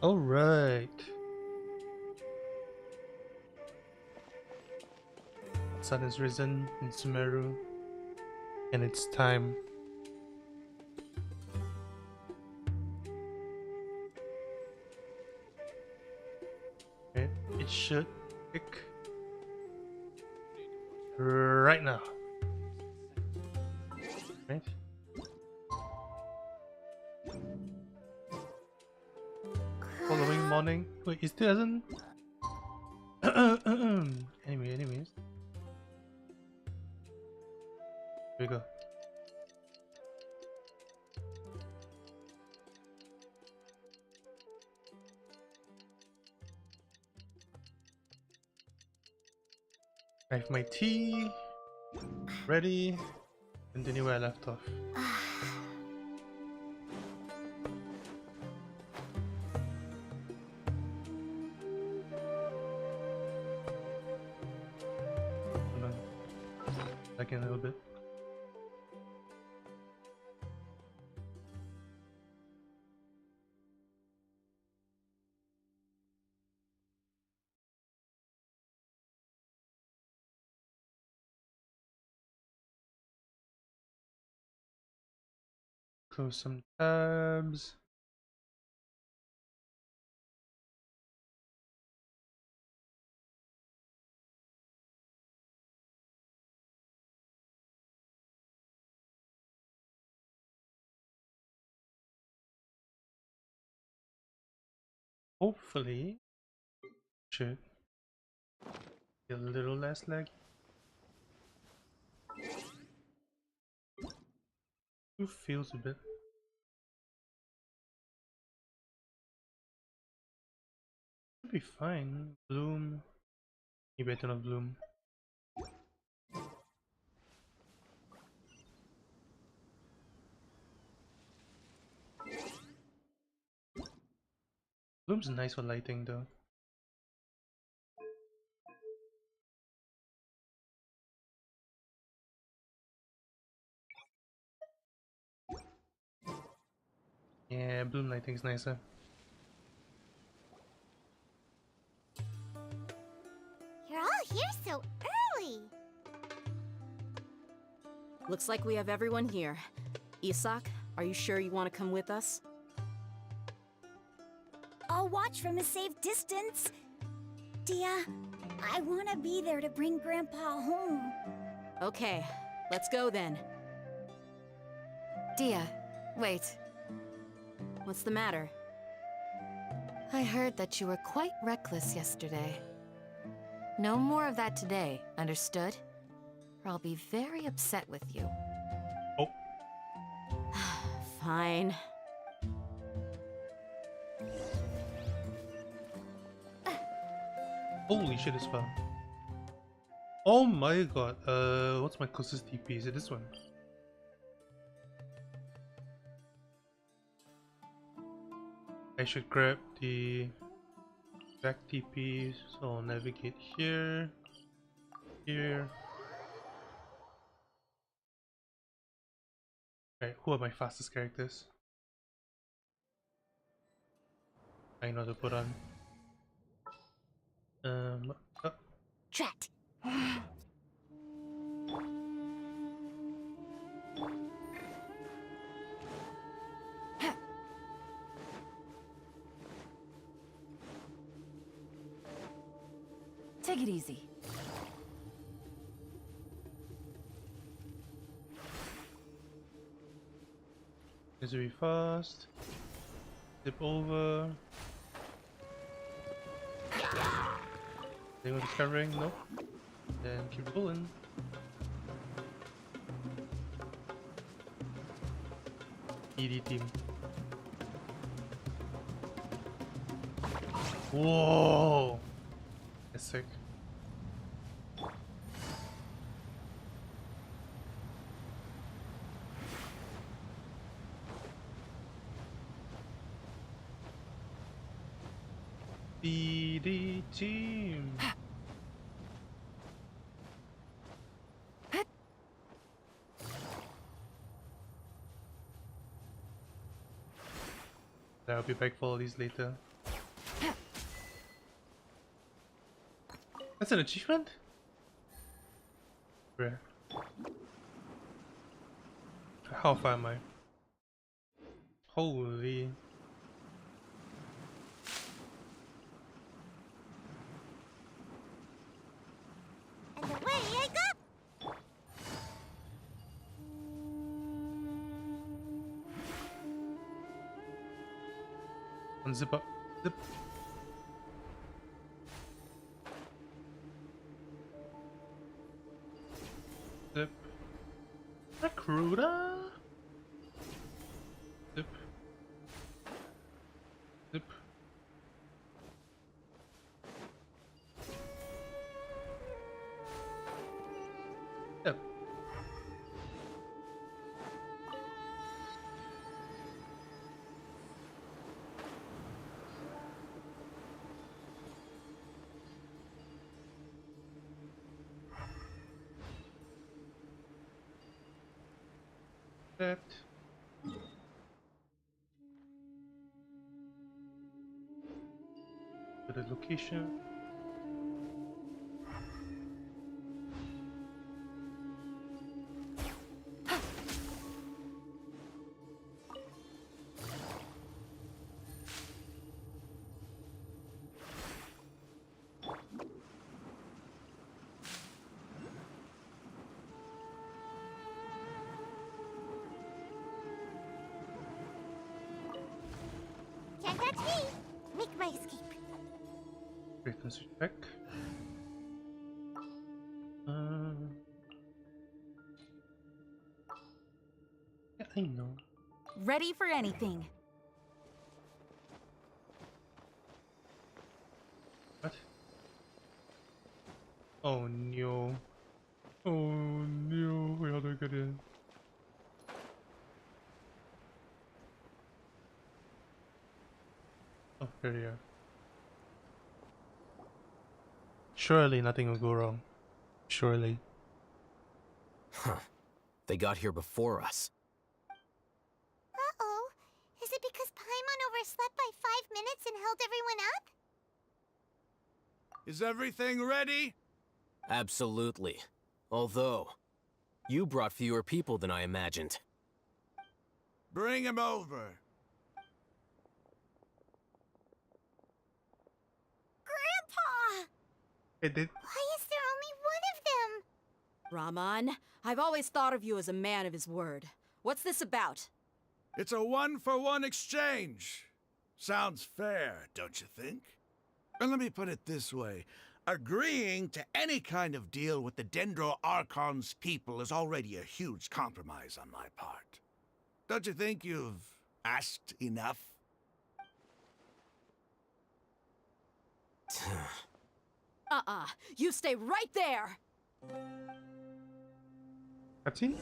All right. Sun has risen in Sumeru, and it's time. Okay, it should pick right now. Right. Following morning. Wait, it still hasn't. Anyways, here we go. I have my tea ready. Continue where I left off. Hold on. Back in a little bit. Close some tabs. Hopefully, should be a little less lag. It feels a bit. Should be fine. Bloom. You better not bloom. Bloom's nice for lighting though. Yeah, bloom lighting's nicer. You're all here so early. Looks like we have everyone here. Isak, are you sure you want to come with us? I'll watch from a safe distance. Dia, I want to be there to bring Grandpa home. Okay, let's go then. Dia, wait. What's the matter? I heard that you were quite reckless yesterday. No more of that today, understood? Or I'll be very upset with you. Oh, Fine. holy shit, it's fun. Oh my god. What's my closest TP? Is it this one? I should grab the back TP, so I'll navigate here, here. Right, who are my fastest characters? I know to put on. Oh, Drat. Take it easy. needs to be fast. Zip over. Thing with discovering, nope. Then keep pulling. ED team. Whoa! That's sick. ED team. I'll be back for all these later. That's an achievement? Rare. How far am I? Holy. And away I go! Unzip up. Zip. Zip. Recruiter. Zip. Zip. Zip. That. To the location. Can't catch me! Make my escape. Frequency check. Yeah, I know. Ready for anything. What? Oh no. Oh no. Wait, how do I get in? Oh, there you are. Surely nothing will go wrong. Surely. Huh. They got here before us. Uh-oh. Is it because Paimon overslept by 5 minutes and held everyone up? Is everything ready? Absolutely. Although, you brought fewer people than I imagined. Bring him over. Grandpa! It did. Why is there only one of them? Raman, I've always thought of you as a man of his word. What's this about? It's a 1-for-1 exchange. Sounds fair, don't you think? And let me put it this way. Agreeing to any kind of deal with the Dendro Archon's people is already a huge compromise on my part. Don't you think you've asked enough? You stay right there! Cutscene?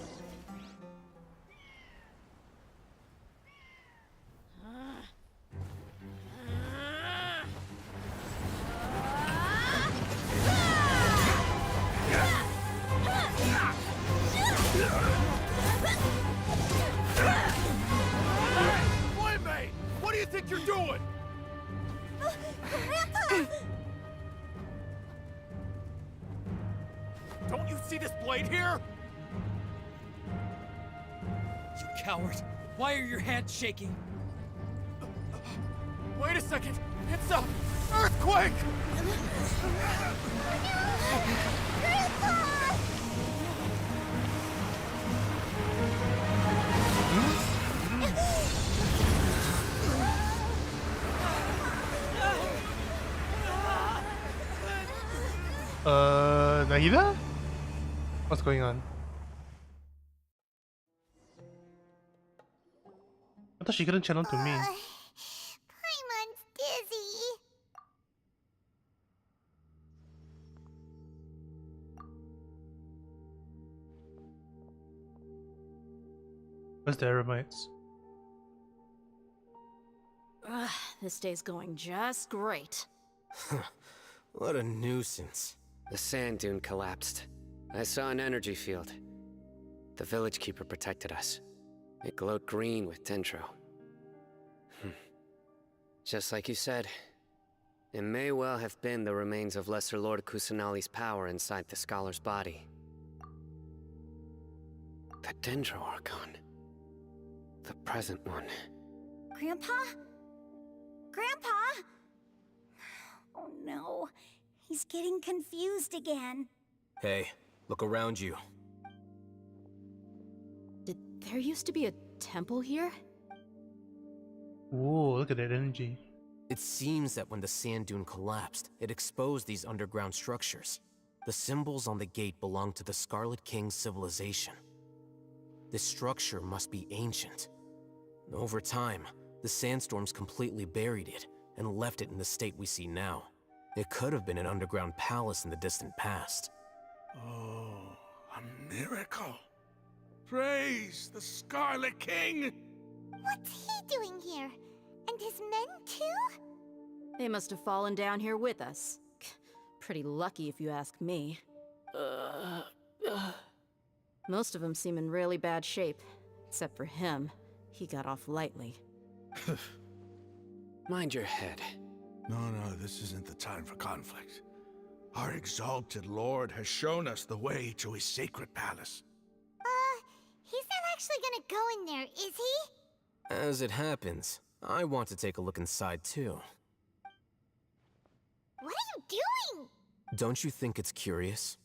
Boy-mate! What do you think you're doing? Grandpa! Don't you see this blade here? You coward! Why are your hands shaking? Wait a second! It's a earthquake! Grandpa! Nahida? What's going on? I thought she couldn't channel to me. Paimon's dizzy. Where's the Eremites? This day's going just great. What a nuisance. The sand dune collapsed. I saw an energy field. The village keeper protected us. It glowed green with dendro. Just like you said, It may well have been the remains of Lesser Lord Kusanali's power inside the scholar's body. The Dendro Archon. The present one. Grandpa? Grandpa? Oh no, he's getting confused again. Hey, look around you. Did there used to be a temple here? Whoa, look at that energy. It seems that when the sand dune collapsed, it exposed these underground structures. The symbols on the gate belong to the Scarlet King's civilization. This structure must be ancient. Over time, the sandstorms completely buried it and left it in the state we see now. It could have been an underground palace in the distant past. Oh, a miracle. Praise the Scarlet King! What's he doing here? And his men too? They must have fallen down here with us. Pretty lucky if you ask me. Most of them seem in really bad shape. Except for him. He got off lightly. Mind your head. No, this isn't the time for conflict. Our exalted lord has shown us the way to his sacred palace. He's not actually gonna go in there, is he? As it happens, I want to take a look inside too. What are you doing? Don't you think it's curious?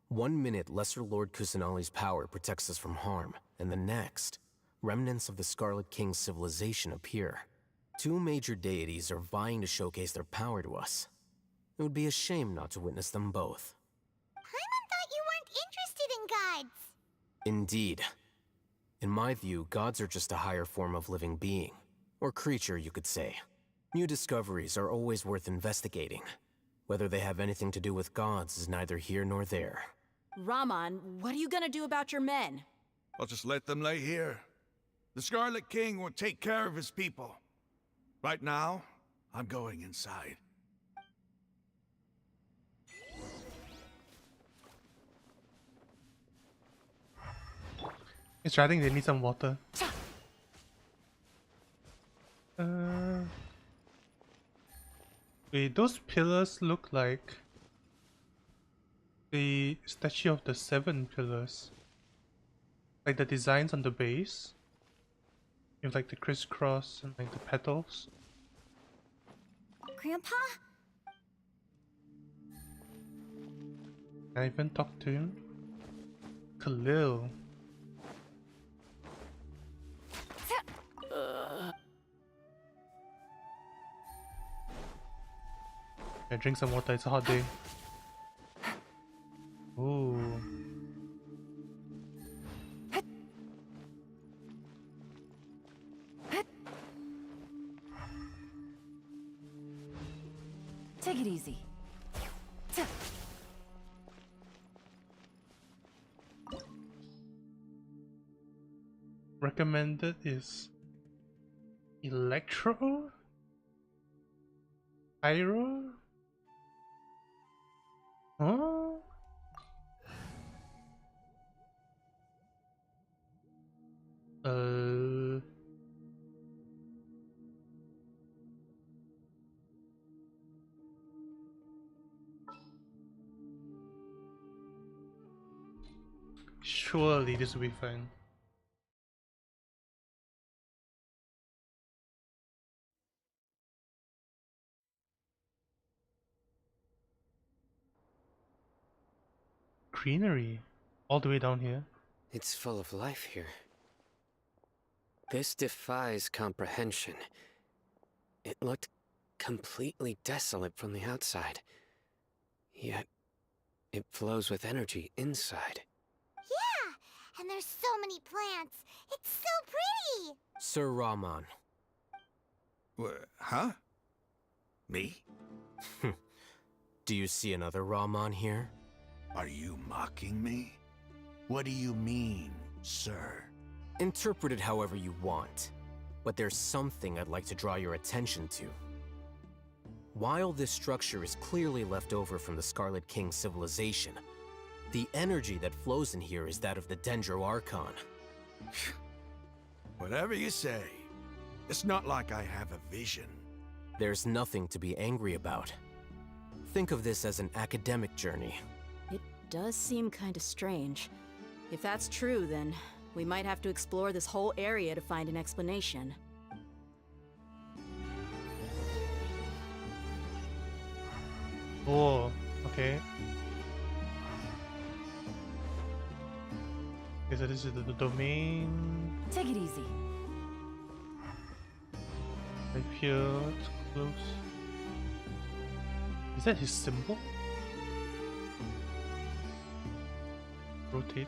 1 minute, Lesser Lord Kusanali's power protects us from harm, and the next, remnants of the Scarlet King's civilization appear. 2 major deities are vying to showcase their power to us. It would be a shame not to witness them both. Paimon thought you weren't interested in gods. Indeed. In my view, gods are just a higher form of living being. Or creature, you could say. New discoveries are always worth investigating. Whether they have anything to do with gods is neither here nor there. Raman, what are you gonna do about your men? I'll just let them lay here. The Scarlet King will take care of his people. Right now, I'm going inside. It's I think they need some water. Wait, those pillars look like the statue of the 7 pillars. Like the designs on the base. You have like the crisscross and like the petals. Grandpa? Can I even talk to him? Khalil. Yeah, drink some water, it's a hot day. Ooh. Take it easy. Recommended is Electro? Pyro? Huh? Surely this will be fine. Greenery all the way down here. It's full of life here. This defies comprehension. It looked completely desolate from the outside. Yet, it flows with energy inside. Yeah, and there's so many plants. It's so pretty. Sir Raman. Huh? Me? Do you see another Raman here? Are you mocking me? What do you mean, sir? Interpret it however you want, but there's something I'd like to draw your attention to. While this structure is clearly left over from the Scarlet King's civilization, the energy that flows in here is that of the Dendro Archon. Whatever you say. It's not like I have a vision. There's nothing to be angry about. Think of this as an academic journey. It does seem kinda strange. If that's true, then we might have to explore this whole area to find an explanation. Oh, okay. Okay, so this is the domain. Take it easy. Right here, it's close. Is that his symbol? Rotate.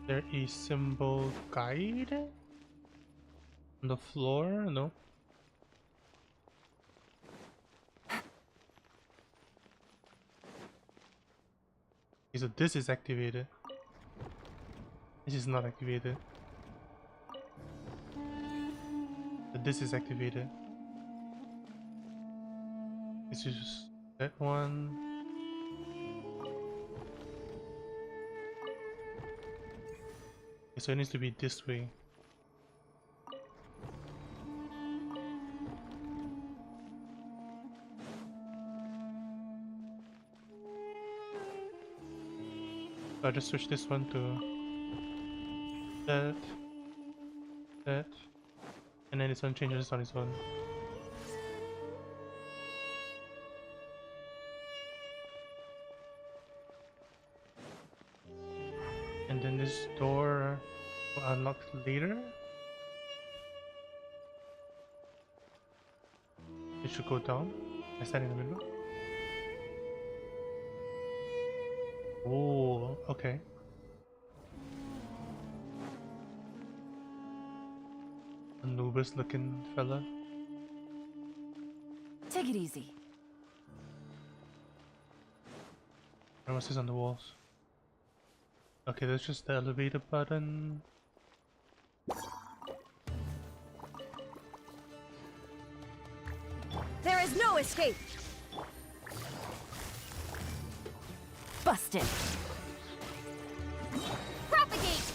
There a symbol guide on the floor? No. Okay, so this is activated. This is not activated. But this is activated. This is that one. Okay, so it needs to be this way. So I just switch this one to that, and then this one changes on its own. And then this door will unlock later. It should go down. I stand in the middle. Oh, okay. Anubis looking fella. Take it easy. What's this on the walls? Okay, that's just the elevator button. There is no escape! Busted. Propagate!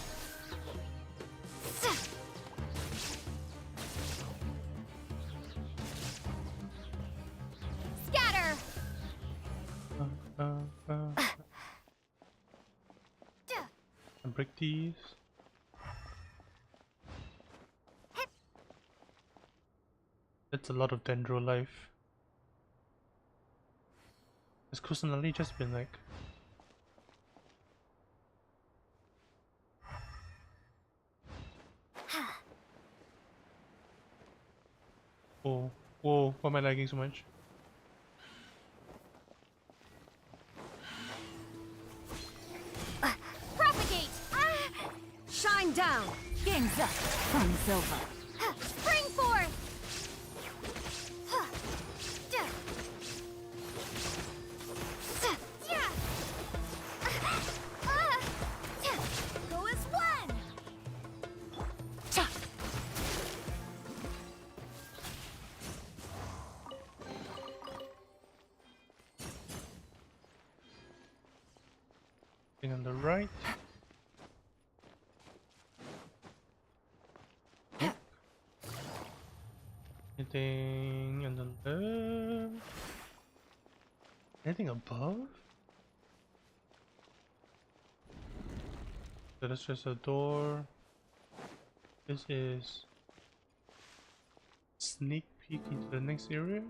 Scatter! And break these. That's a lot of dendro life. Has Kusanali just been like... Oh, whoa, why am I lagging so much? Propagate! Shine down! Game's up. Fun's over. Spring forth! Go as one! Thing on the right. Anything on the left? Anything above? So that's just a door. This is sneak peek into the next area.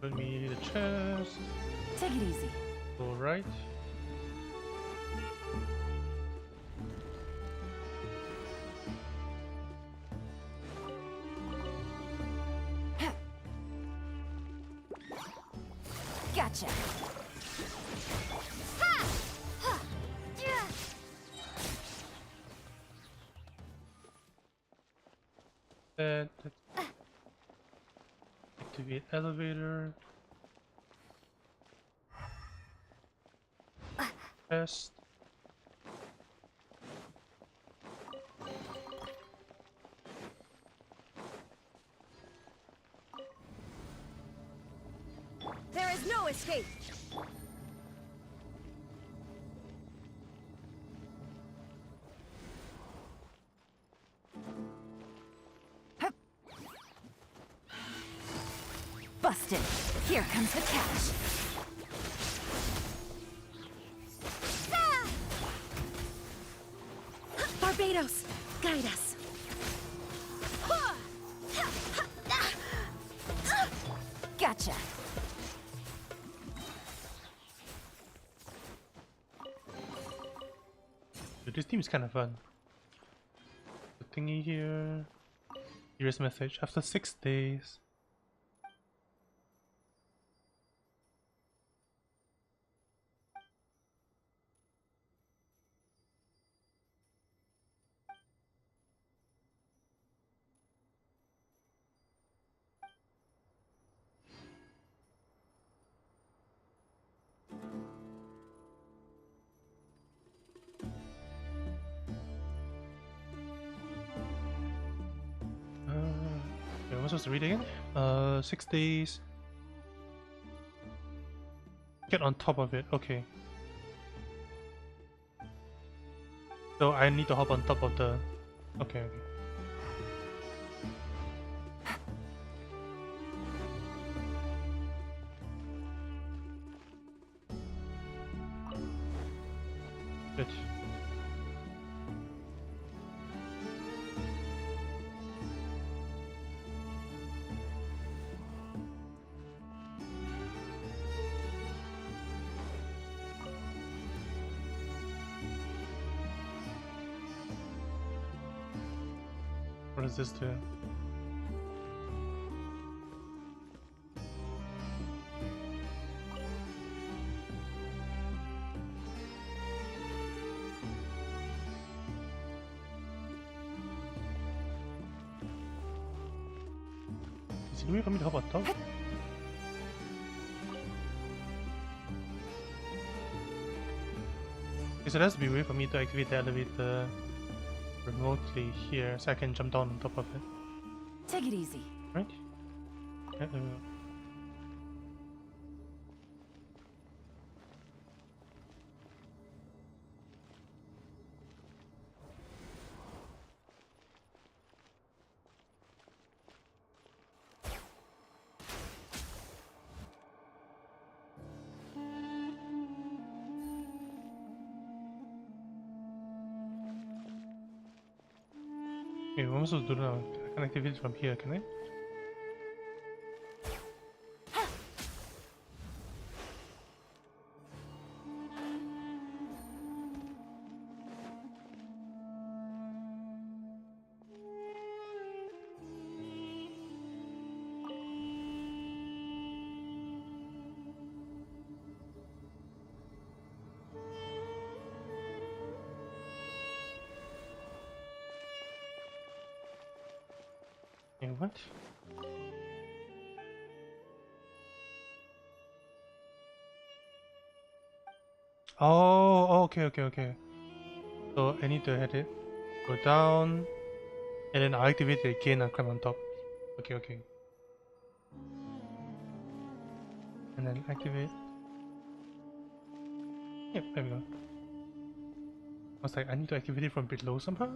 Let me the chest. Take it easy. Go right. Gotcha. That. Activate elevator. Test. There is no escape! Busted. Here comes the catch. Barbados, guide us. Gotcha. Dude, this team is kind of fun. The thingy here. Here's a message. After 6 days. Wait, what was I supposed to read again? 6 days. Get on top of it. Okay. So I need to hop on top of the. Okay. Okay. Good. What does this do? Is it weird for me to hop on top? Because it has to be weird for me to activate the elevator remotely here so I can jump down on top of it. Take it easy. Right? Yeah, there we go. Okay, what am I supposed to do now? I can activate it from here, can I? Okay, what? Oh, okay. So I need to hit it, go down, and then I'll activate it again and climb on top. Okay. And then activate. Yep, there we go. I was like, I need to activate it from below somehow?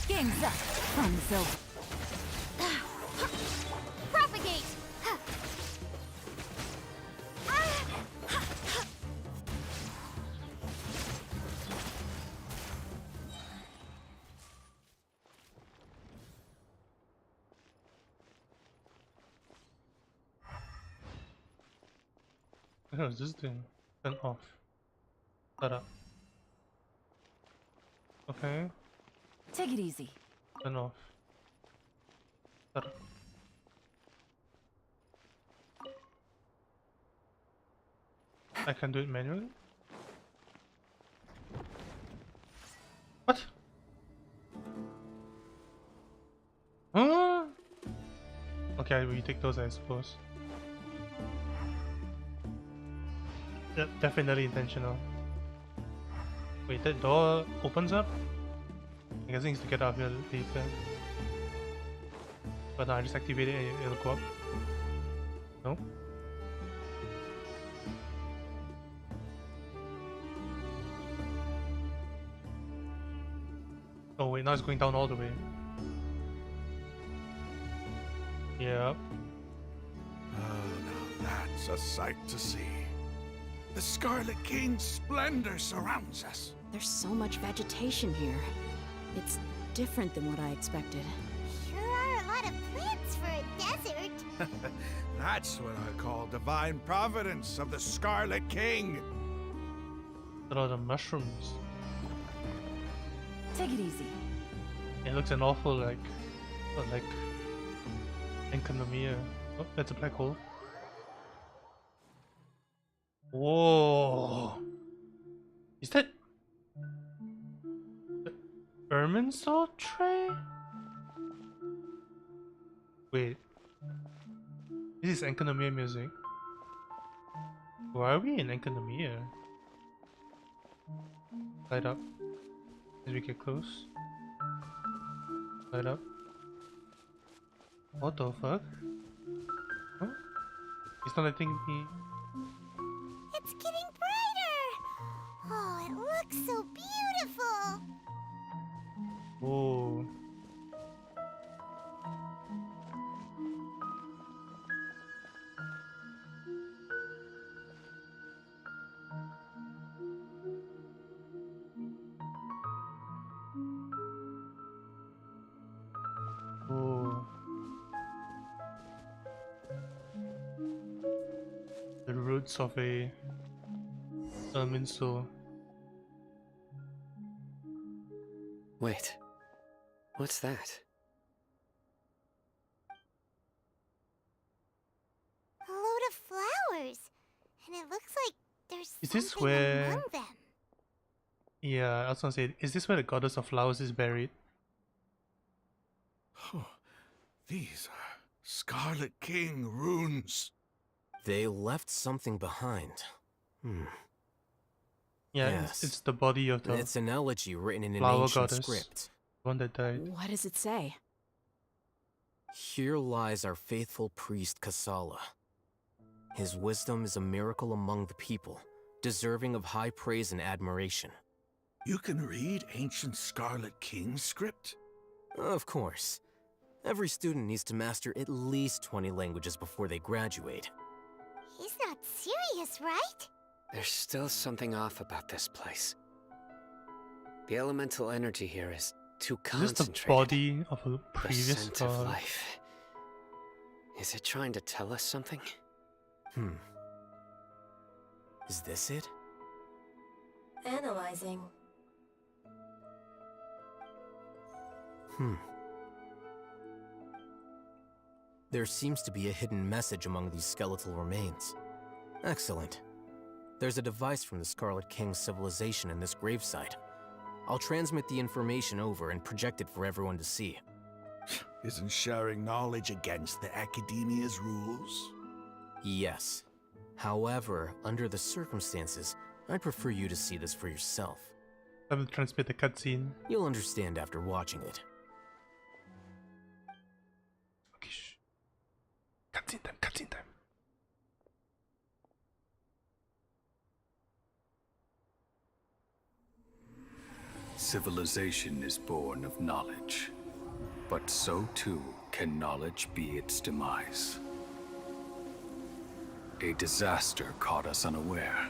Game's up. Fun's over. Propagate! What the hell is this thing? Turn off. Shut up. Okay, Take it easy. turn off. Shut up. I can do it manually? What? Huh? Okay, we take those, I suppose. Yep, definitely intentional. Wait, that door opens up? I'm guessing it's to get out of here later. But no, I just activate it and it'll go up. No? Oh wait, now it's going down all the way. Yep. Oh, now that's a sight to see. The Scarlet King's splendor surrounds us. There's so much vegetation here. It's different than what I expected. Sure are a lot of plants for a desert. That's what I call divine providence of the Scarlet King. A lot of mushrooms. Take it easy. It looks an awful like Enconomia. Oh, that's a black hole. Whoa! Is that Ermin Sword tray? Wait. This is Enconomia music. Why are we in Enconomia? Light up. As we get close. Light up. What the fuck? Huh? It's not letting me. It's getting brighter. Oh, it looks so beautiful. Oh. Oh. The roots of a Erminso. Wait. What's that? A load of flowers. And it looks like there's Is this something where- among them. Yeah, I was gonna say, is this where the goddess of flowers is buried? Oh, these are Scarlet King runes. They left something behind. Yeah, Yes. it's the body of the It's an elegy written in an flower ancient goddess. script. one that died. What does it say? Here lies our faithful priest Kasala. His wisdom is a miracle among the people, deserving of high praise and admiration. You can read ancient Scarlet King script? Of course. Every student needs to master at least 20 languages before they graduate. He's not serious, right? There's still something off about this place. The elemental energy here is too Is this the concentrated. body of a The previous scent of god? life. Is it trying to tell us something? Is this it? Analyzing. There seems to be a hidden message among these skeletal remains. Excellent. There's a device from the Scarlet King's civilization in this gravesite. I'll transmit the information over and project it for everyone to see. Isn't sharing knowledge against the Academia's rules? Yes. However, under the circumstances, I'd prefer you to see this for yourself. I will transmit the cutscene. You'll understand after watching it. Okay, shh. Cutscene time, cutscene time. Civilization is born of knowledge, but so too can knowledge be its demise. A disaster caught us unaware.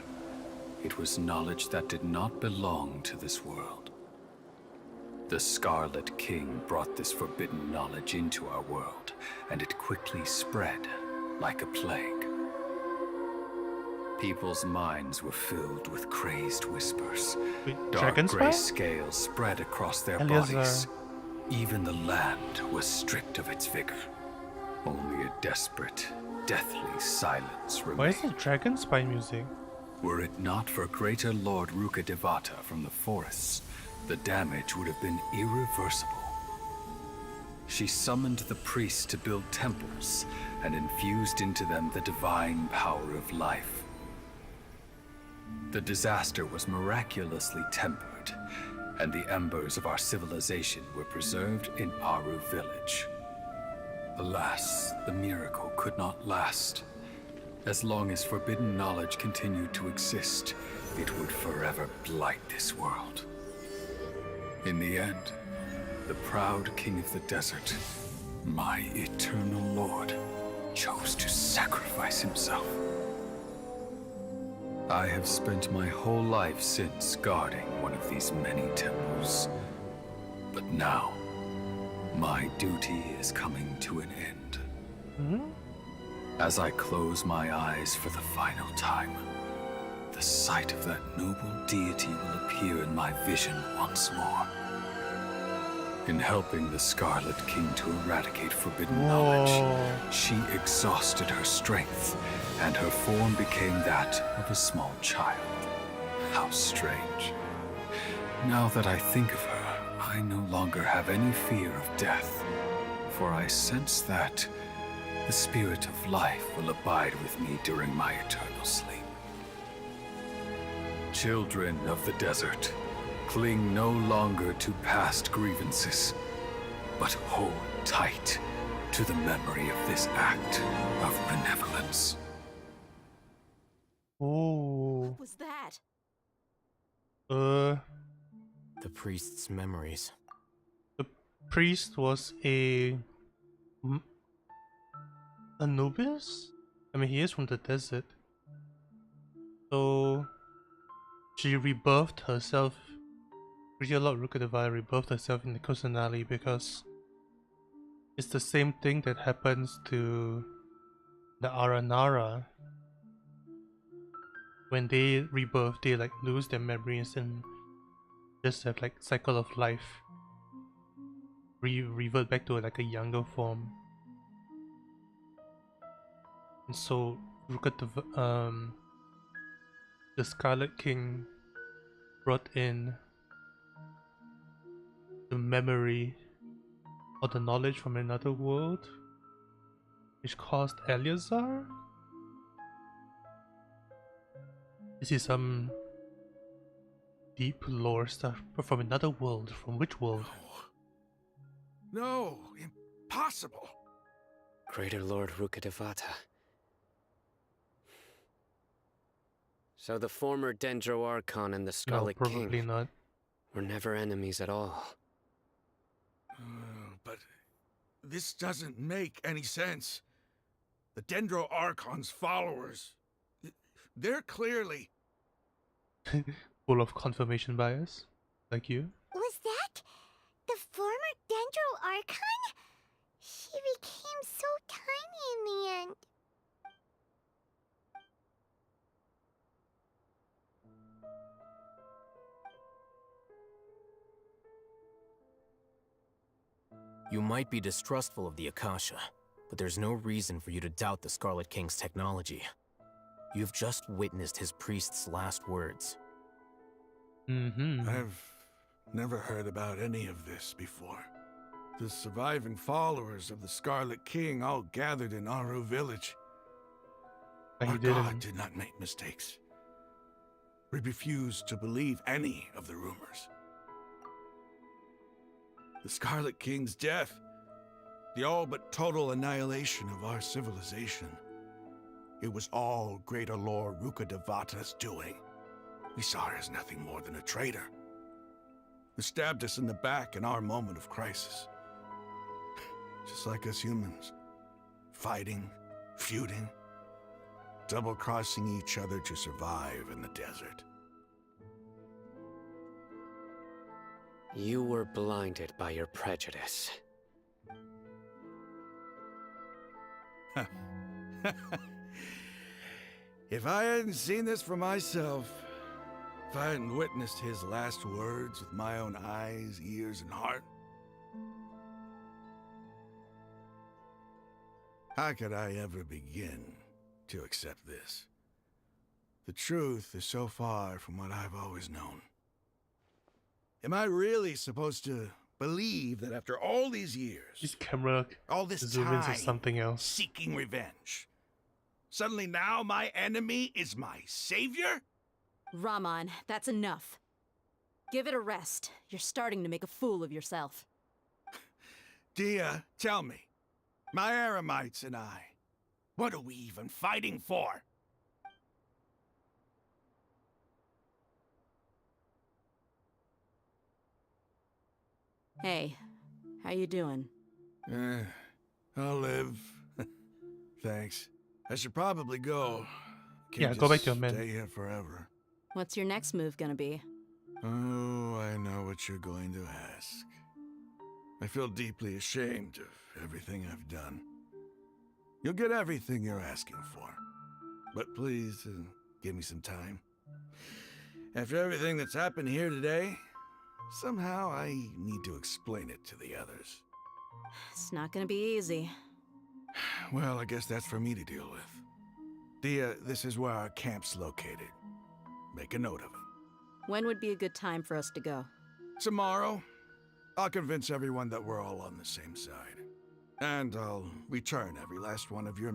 It was knowledge that did not belong to this world. The Scarlet King brought this forbidden knowledge into our world, and it quickly spread like a plague. People's minds were filled with crazed whispers. Wait, Dark Dragon gray Spy? scales spread across their Eleazar. bodies. Even the land was stripped of its vigor. Only a desperate, deathly silence Why remained. is it Dragon Spy music? Were it not for Greater Lord Rukkhadevata from the forests, the damage would have been irreversible. She summoned the priests to build temples and infused into them the divine power of life. The disaster was miraculously tempered, and the embers of our civilization were preserved in Aru village. Alas, the miracle could not last. As long as forbidden knowledge continued to exist, it would forever blight this world. In the end, the proud king of the desert, my eternal lord, chose to sacrifice himself. I have spent my whole life since guarding one of these many temples. But now, my duty is coming to an end. As I close my eyes for the final time, the sight of that noble deity will appear in my vision once more. In helping the Scarlet King to eradicate forbidden knowledge, she exhausted her strength, and her form became that of a small child. How strange. Now that I think of her, I no longer have any fear of death, for I sense that the spirit of life will abide with me during my eternal sleep. Children of the desert, cling no longer to past grievances, but hold tight to the memory of this act of benevolence. Oh. What was that? The priest's memories. The priest was a Anubis? I mean, he is from the desert. So she rebirthed herself. Greater Lord Rukkhadevata rebirthed herself in the Kusanali because it's the same thing that happens to the Aranara. When they rebirth, they like lose their memories and just have like cycle of life. Revert back to like a younger form. And so the Scarlet King brought in the memory or the knowledge from another world, which caused Eleazar. This is some deep lore stuff, but from another world. From which world? No, impossible. Greater Lord Rukkhadevata. So the former Dendro Archon and the No, Scarlet probably King not. were never enemies at all. But this doesn't make any sense. The Dendro Archon's followers, they're clearly... Full of confirmation bias, like you. Was that the former Dendro Archon? She became so tiny in the end. You might be distrustful of the Akasha, but there's no reason for you to doubt the Scarlet King's technology. You've just witnessed his priest's last words. I've never heard about any of this before. The surviving followers of the Scarlet King all gathered in Aru village. And Our he didn't. God did not make mistakes. We refused to believe any of the rumors. The Scarlet King's death, the all but total annihilation of our civilization. It was all Greater Lord Rukkhadevata's doing. We saw her as nothing more than a traitor, who stabbed us in the back in our moment of crisis. Just like us humans, fighting, feuding, double-crossing each other to survive in the desert. You were blinded by your prejudice. If I hadn't seen this for myself, if I hadn't witnessed his last words with my own eyes, ears, and heart, how could I ever begin to accept this? The truth is so far from what I've always known. Am I really supposed to believe that after all these years, This camera all this zoom into time something else. seeking revenge, suddenly now my enemy is my savior? Raman, that's enough. Give it a rest. You're starting to make a fool of yourself. Dia, tell me, my Eremites and I, what are we even fighting for? Hey, how you doing? I'll live. Thanks. I should probably go. Yeah, Can't go back just to your men. stay here forever. What's your next move gonna be? Oh, I know what you're going to ask. I feel deeply ashamed of everything I've done. You'll get everything you're asking for. But please, give me some time. After everything that's happened here today, somehow I need to explain it to the others. It's not gonna be easy. Well, I guess that's for me to deal with. Dia, this is where our camp's located. Make a note of it. When would be a good time for us to go? Tomorrow, I'll convince everyone that we're all on the same side. And I'll return every last one of your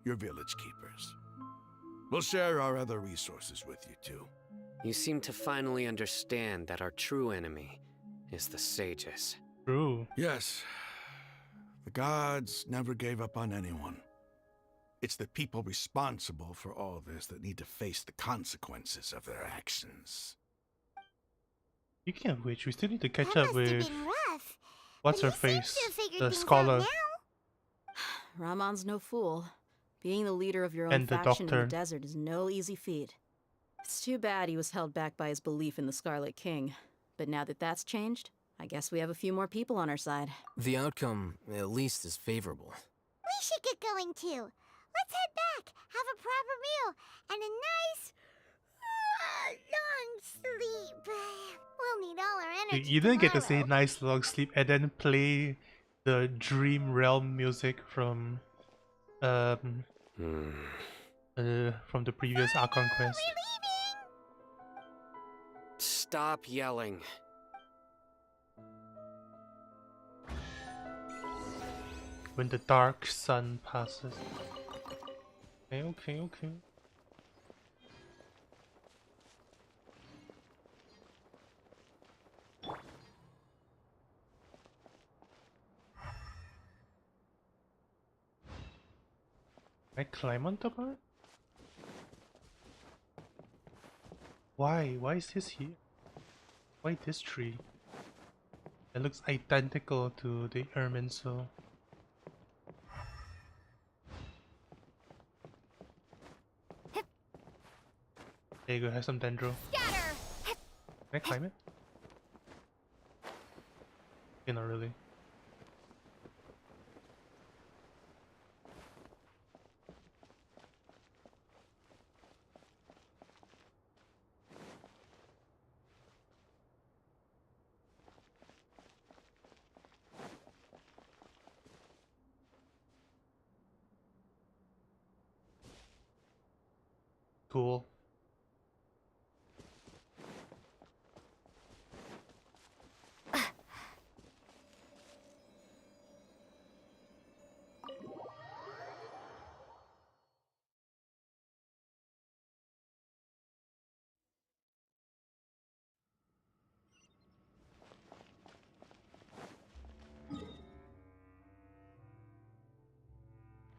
your village keepers. We'll share our other resources with you too. You seem to finally understand that our true enemy is the sages. True. Yes, the gods never gave up on anyone. It's the people responsible for all this that need to face the consequences of their actions. Speaking of which, we still need to catch That up must with have been rough. what's but her he seems face, to have figured the things out scholar, now. Ramon's no fool. Being the leader of your own and the faction in doctor. the desert is no easy feat. It's too bad he was held back by his belief in the Scarlet King. But now that that's changed, I guess we have a few more people on our side. The outcome, at least, is favorable. We should get going too. Let's head back, have a proper meal, and a nice, long sleep. We'll need all our energy You didn't get to say tomorrow. nice long sleep and then play the Dream Realm music from the previous Archon Quest. We're leaving! Stop yelling. When the dark sun passes. Okay. Can I climb on top of it? Why? Why is this here? Why this tree? It looks identical to the Erminsul. There you go, have some dendro. Scatter! Can I climb it? Okay, not really. Cool.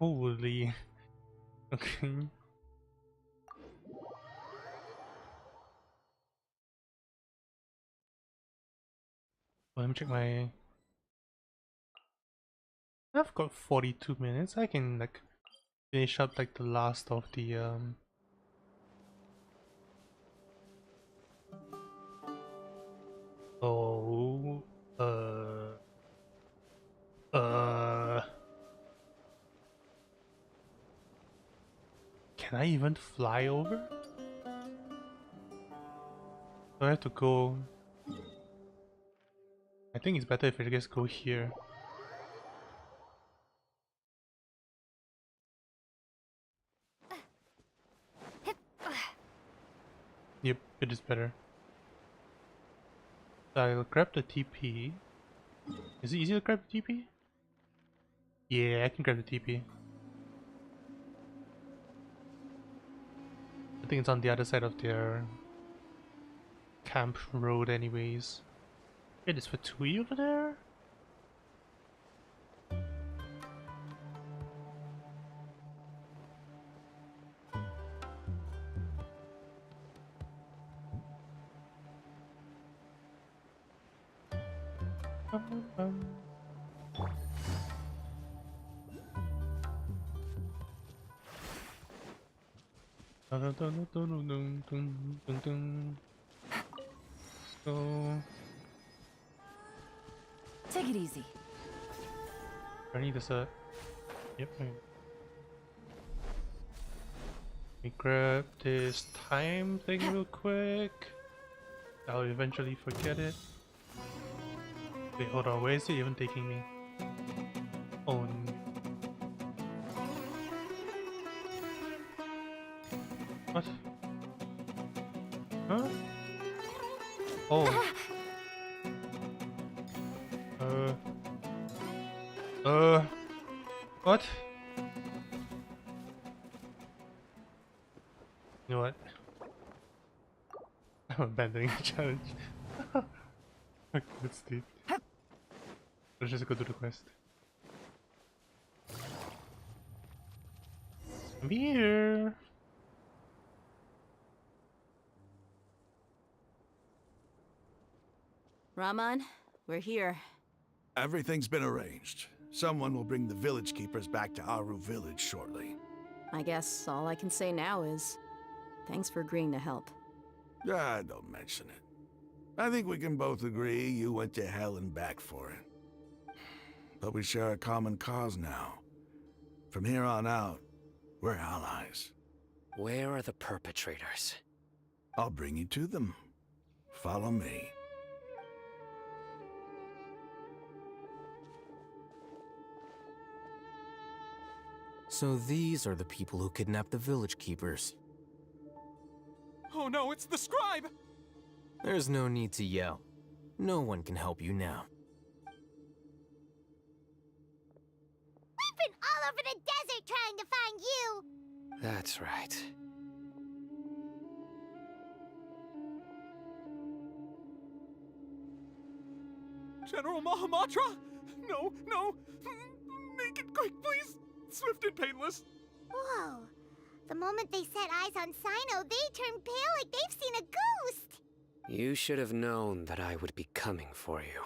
Holy. Okay. Let me check my... I've got 42 minutes. I can like finish up like the last of the Oh can I even fly over? Do I have to go? I think it's better if I just go here. Yep, it is better. So I'll grab the TP. Is it easy to grab the TP? Yeah, I can grab the TP. I think it's on the other side of their camp road anyways. Wait, is Fatui over there? So Take it easy. I need this yep. Let me grab this time thing real quick. I'll eventually forget it. Wait, hold on, where is it even taking me? Oh, what? Huh? Oh. What? You know what? I'm abandoning the challenge. Okay, let's do it. Let's just go do the quest. I'm here! Raman, we're here. Everything's been arranged. Someone will bring the village keepers back to Aru village shortly. I guess all I can say now is thanks for agreeing to help. Ah, don't mention it. I think we can both agree you went to hell and back for it. But we share a common cause now. From here on out, we're allies. Where are the perpetrators? I'll bring you to them. Follow me. So these are the people who kidnapped the village keepers. Oh no, it's the scribe! There's no need to yell. No one can help you now. We've been all over the desert trying to find you! That's right. General Mahamatra? No, no! Make it quick, please! Swift and painless! Whoa. The moment they set eyes on Sino, they turn pale like they've seen a ghost! You should have known that I would be coming for you.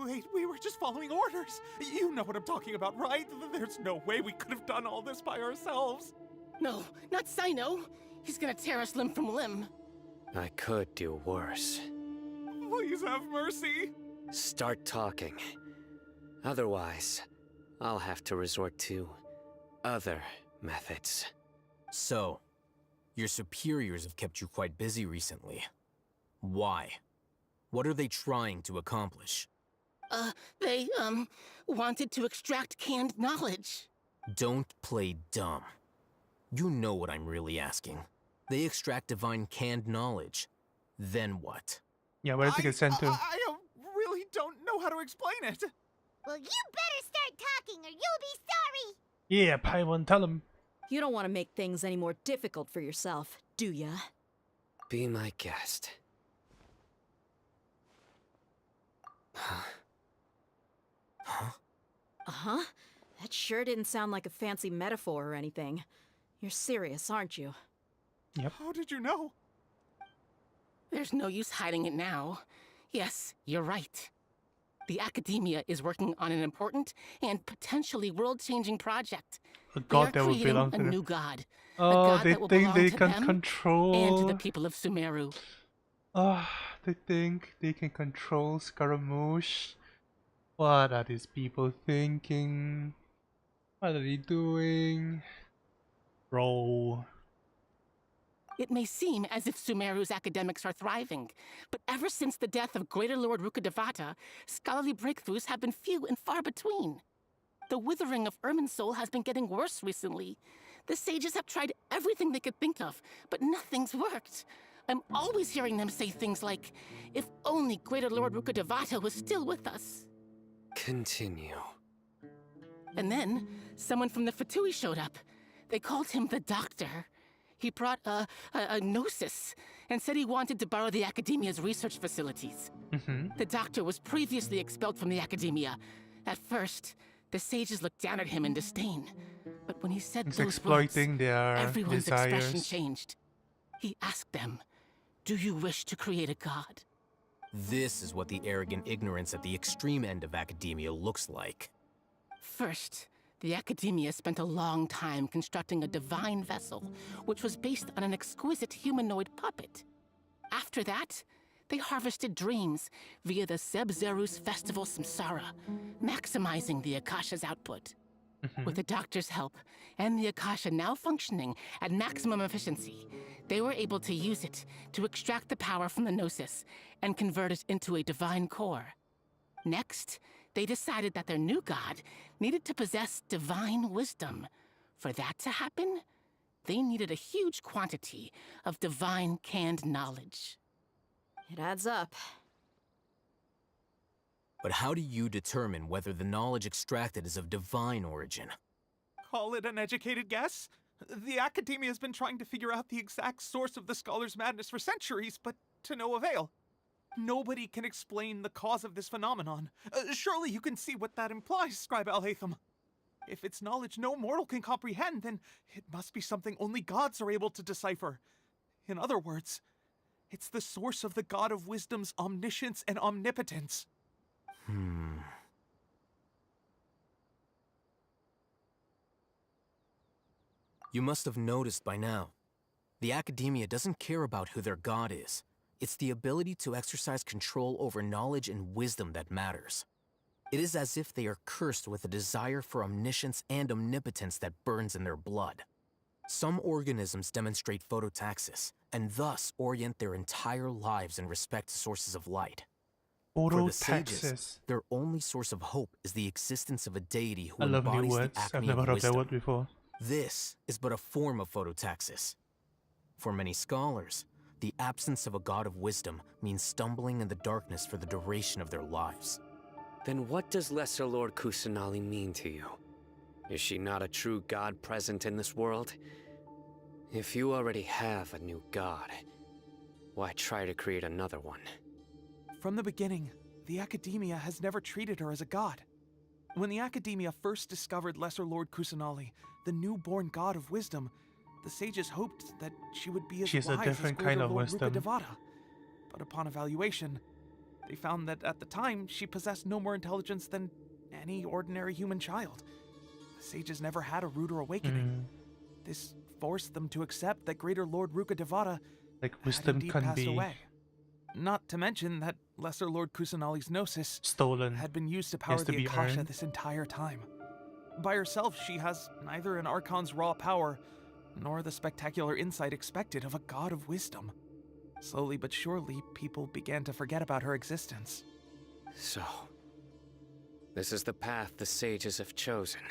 Wait, we were just following orders. You know what I'm talking about, right? There's no way we could have done all this by ourselves. No, not Sino. He's gonna tear us limb from limb. I could do worse. Please have mercy. Start talking. Otherwise, I'll have to resort to other methods. So, your superiors have kept you quite busy recently. Why? What are they trying to accomplish? They, wanted to extract canned knowledge. Don't play dumb. You know what I'm really asking. They extract divine canned knowledge. Then what? Yeah, where did it get sent to? I really don't know how to explain it. Well, you better start talking or you'll be sorry! Yeah, Paimon, tell him. You don't want to make things any more difficult for yourself, do ya? Be my guest. Uh-huh. That sure didn't sound like a fancy metaphor or anything. You're serious, aren't you? Yep. How did you know? There's no use hiding it now. Yes, you're right. The Academia is working on an important and potentially world-changing project. A They god are that would creating belong a to them. new god. A Oh, god they that will think belong they to can them control. and to the people of Sumeru. Oh, they think they can control Scaramouche. What are these people thinking? What are they doing? Bro. It may seem as if Sumeru's academics are thriving, but ever since the death of Greater Lord Rukkhadevata, scholarly breakthroughs have been few and far between. The withering of Irminsul has been getting worse recently. The sages have tried everything they could think of, but nothing's worked. I'm always hearing them say things like, if only Greater Lord Rukkhadevata was still with us. Continue. And then, someone from the Fatui showed up. They called him the Doctor. He brought a gnosis and said he wanted to borrow the Academia's research facilities. The Doctor was previously expelled from the Academia. At first, the sages looked down at him in disdain. But when he said He's those exploiting words, their everyone's expression desires. changed. He asked them, "Do you wish to create a god?" This is what the arrogant ignorance at the extreme end of academia looks like. First, the Academia spent a long time constructing a divine vessel, which was based on an exquisite humanoid puppet. After that, they harvested dreams via the Seb-Zerus Festival Samsara, maximizing the Akasha's output. With the Doctor's help, and the Akasha now functioning at maximum efficiency, they were able to use it to extract the power from the Gnosis and convert it into a divine core. Next, they decided that their new god needed to possess divine wisdom. For that to happen, they needed a huge quantity of divine canned knowledge. It adds up. But how do you determine whether the knowledge extracted is of divine origin? Call it an educated guess? The Academia has been trying to figure out the exact source of the Scholar's madness for centuries, but to no avail. Nobody can explain the cause of this phenomenon. Surely you can see what that implies, Scribe Alhaitham. If it's knowledge no mortal can comprehend, then it must be something only gods are able to decipher. In other words, it's the source of the God of Wisdom's omniscience and omnipotence. You must have noticed by now. The Academia doesn't care about who their god is. It's the ability to exercise control over knowledge and wisdom that matters. It is as if they are cursed with a desire for omniscience and omnipotence that burns in their blood. Some organisms demonstrate phototaxis, and thus orient their entire lives in respect to sources of light. For the sages, Phototaxis. their only source of hope is the existence of a deity who I love new embodies the words. I've acme never of heard of that wisdom. word before. This is but a form of phototaxis. For many scholars, the absence of a god of wisdom means stumbling in the darkness for the duration of their lives. Then what does Lesser Lord Kusanali mean to you? Is she not a true god present in this world? If you already have a new god, why try to create another one? From the beginning, the Academia has never treated her as a god. When the Academia first discovered Lesser Lord Kusanali, the newborn god of wisdom, the sages hoped that she would be as She's a wise as different Greater kind of Lord wisdom. Rukkhadevata. But upon evaluation, they found that at the time she possessed no more intelligence than any ordinary human child. The sages never had a ruder awakening. This forced them to accept that Greater Lord Rukkhadevata Like had wisdom indeed can passed be away. Not to mention that Lesser Lord Kusanali's gnosis stolen. had been used to It has power to the be Akasha earned. this entire time. By herself, she has neither an Archon's raw power, nor the spectacular insight expected of a god of wisdom. Slowly but surely, people began to forget about her existence. So, this is the path the sages have chosen.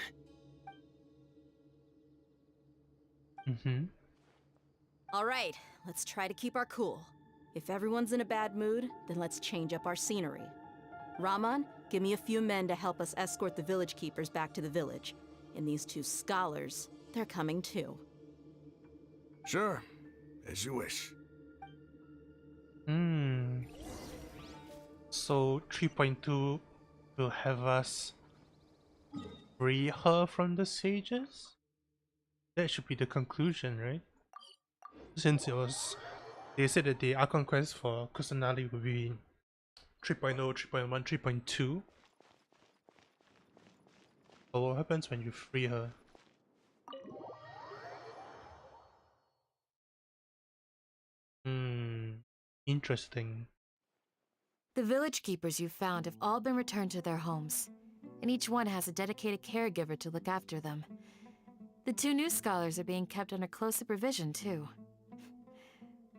All right, let's try to keep our cool. If everyone's in a bad mood, then let's change up our scenery. Raman, give me a few men to help us escort the village keepers back to the village. And these two scholars, they're coming too. Sure, as you wish. So 3.2 will have us free her from the sages? That should be the conclusion, right? Since it was... They said that the Archon Quest for Kusanali will be 3.0, 3.1, 3.2. But what happens when you free her? Interesting. The village keepers you found have all been returned to their homes, and each one has a dedicated caregiver to look after them. The two new scholars are being kept under close supervision, too.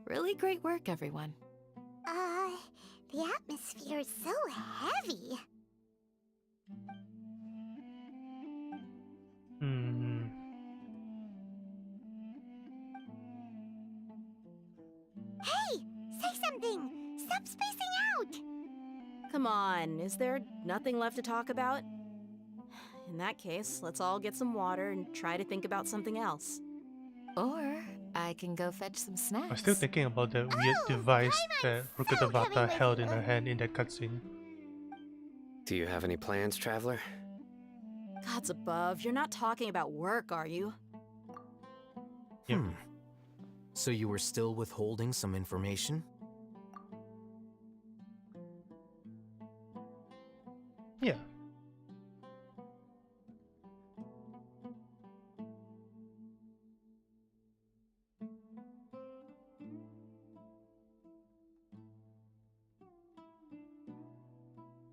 Really great work, everyone. The atmosphere is so heavy. Hey! Say something! Stop spacing out! Come on, is there nothing left to talk about? In that case, let's all get some water and try to think about something else. Or I can go fetch some snacks. I'm still thinking about the weird device that so coming Rukkhadevata with held you. in her hand in that cutscene. Do you have any plans, traveler? Gods above, you're not talking about work, are you? Yep. So you were still withholding some information? Yeah.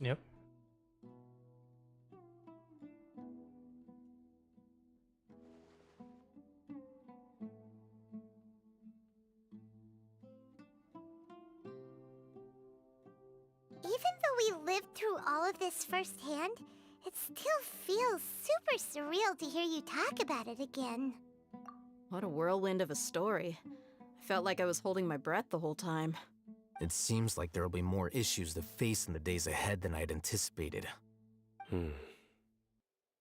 Yep. Even though we lived through all of this firsthand, it still feels super surreal to hear you talk about it again. What a whirlwind of a story. I felt like I was holding my breath the whole time. It seems like there'll be more issues to face in the days ahead than I'd anticipated.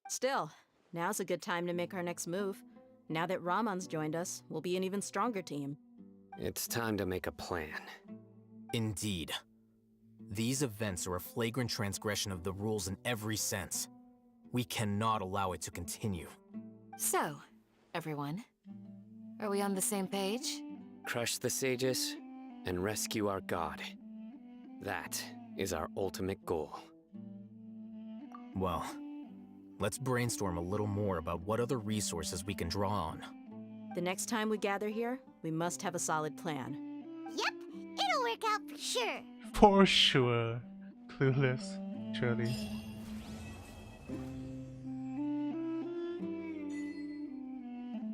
Still, now's a good time to make our next move. Now that Ramon's joined us, we'll be an even stronger team. It's time to make a plan. Indeed. These events are a flagrant transgression of the rules in every sense. We cannot allow it to continue. So, everyone, are we on the same page? Crush the sages and rescue our god. That is our ultimate goal. Well, let's brainstorm a little more about what other resources we can draw on. The next time we gather here, we must have a solid plan. Yep, it'll work out for sure. For sure. Clueless, surely.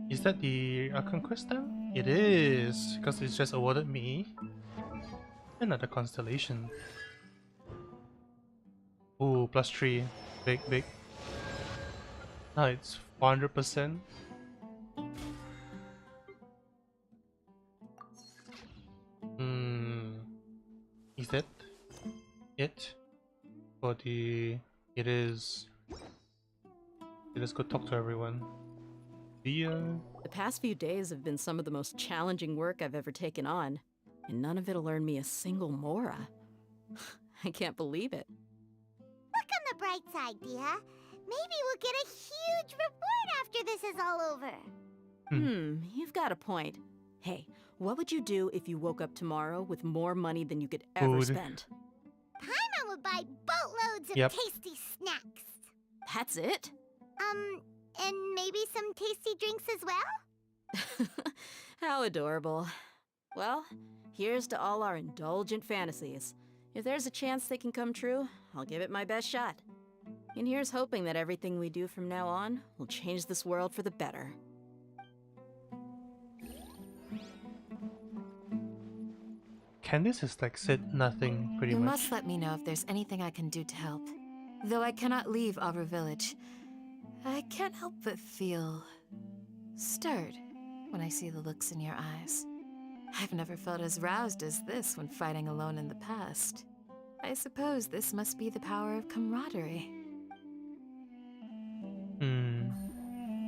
Is that the Archon Quest now? It is, because it's just awarded me another constellation. Ooh, +3. Big, big. Now it's 400%. Is that it? For the... It is... Let's go talk to everyone. The past few days have been some of the most challenging work I've ever taken on, and none of it'll earn me a single Mora. I can't believe it. Look on the bright side, Dia. Maybe we'll get a huge reward after this is all over. You've got a point. Hey, what would you do if you woke up tomorrow with more money than you could ever spend? Paimon would buy boatloads of tasty snacks. That's it? And maybe some tasty drinks as well? How adorable. Well, here's to all our indulgent fantasies. If there's a chance they can come true, I'll give it my best shot. And here's hoping that everything we do from now on will change this world for the better. Candice has like said nothing pretty You much. must let me know if there's anything I can do to help. Though I cannot leave Aura Village, I can't help but feel stirred when I see the looks in your eyes. I've never felt as roused as this when fighting alone in the past. I suppose this must be the power of camaraderie.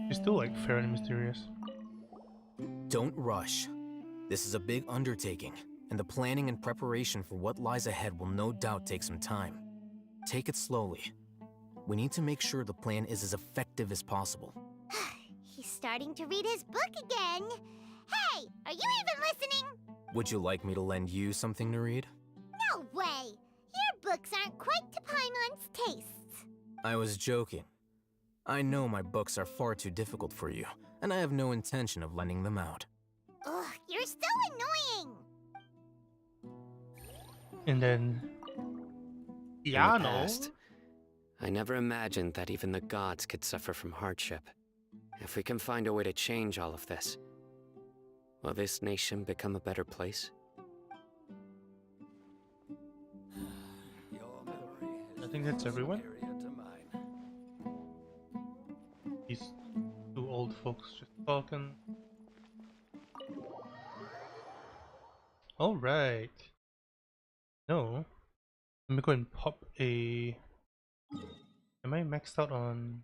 She's still like fair and mysterious. Don't rush. This is a big undertaking, and the planning and preparation for what lies ahead will no doubt take some time. Take it slowly. We need to make sure the plan is as effective as possible. He's starting to read his book again. Hey, are you even listening? Would you like me to lend you something to read? No way! Your books aren't quite to Paimon's tastes. I was joking. I know my books are far too difficult for you, and I have no intention of lending them out. Ugh, you're so annoying! And then... In the past, I never imagined that even the gods could suffer from hardship. If we can find a way to change all of this, will this nation become a better place? I think that's everyone. These two old folks just talking. Alright. No. Let me go and pop a... Am I maxed out on...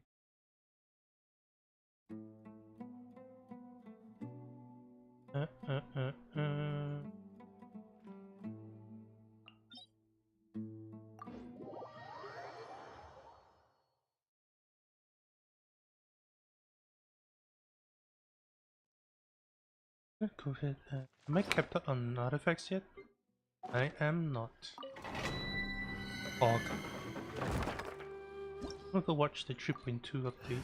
Go ahead. Am I capped out on artifacts yet? I am not. Fog. I'm gonna watch the 3.2 update.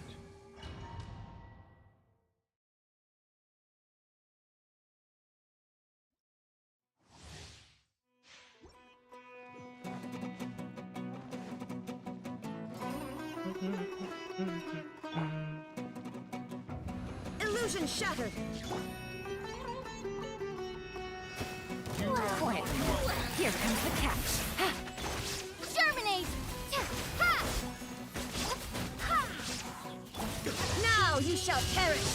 Illusion shattered! Quick. Here comes the catch. Ha! Germinate! Ha! Ha! Now you shall perish!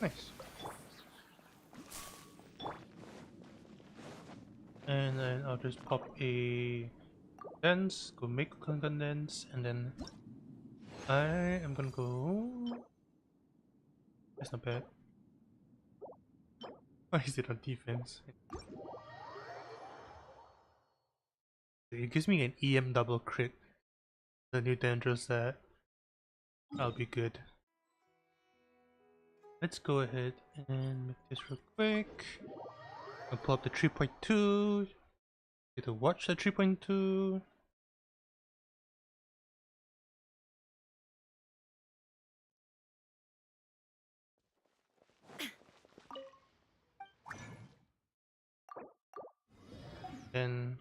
Nice. And then I'll just pop a condense, go make a condense, and then I am gonna go. That's not bad. Why is it on defense? It gives me an EM double crit. The new Dendro set. I'll be good. Let's go ahead and make this real quick. I'll pull up the 3.2. Get to watch the 3.2. Then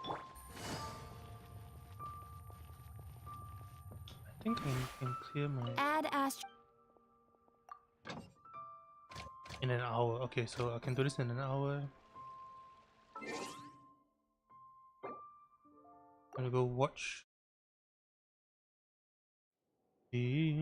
I think I can clear my Add Astro. in an hour. Okay, so I can do this in an hour. I'm gonna go watch the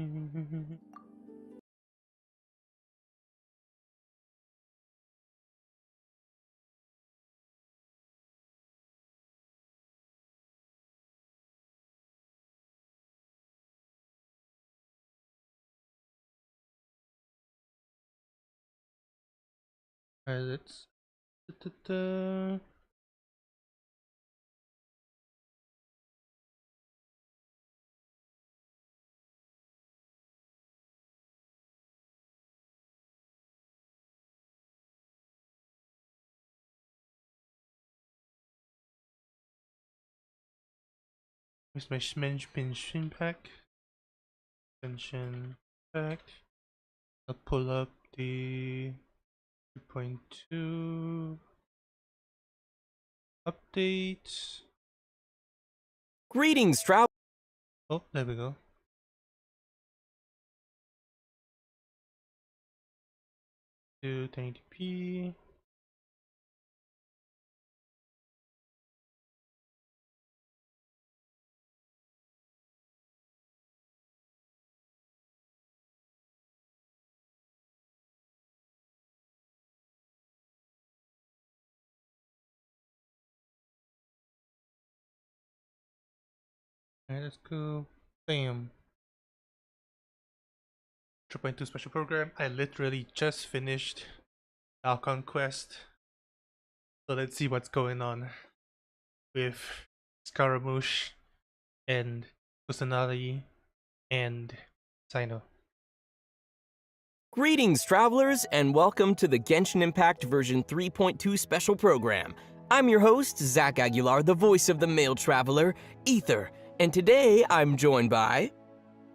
let's where's my Genshin Impact? Genshin Impact. I'll pull up the 2.2 update. Greetings, Trout. Oh, there we go. To 1080p. Alright, let's go. Bam. 3.2 special program. I literally just finished Archon Quest. So let's see what's going on with Scaramouche and Kusanagi and Sino. Greetings, travelers, and welcome to the Genshin Impact version 3.2 special program. I'm your host, Zach Aguilar, the voice of the male traveler, Ether, and today I'm joined by...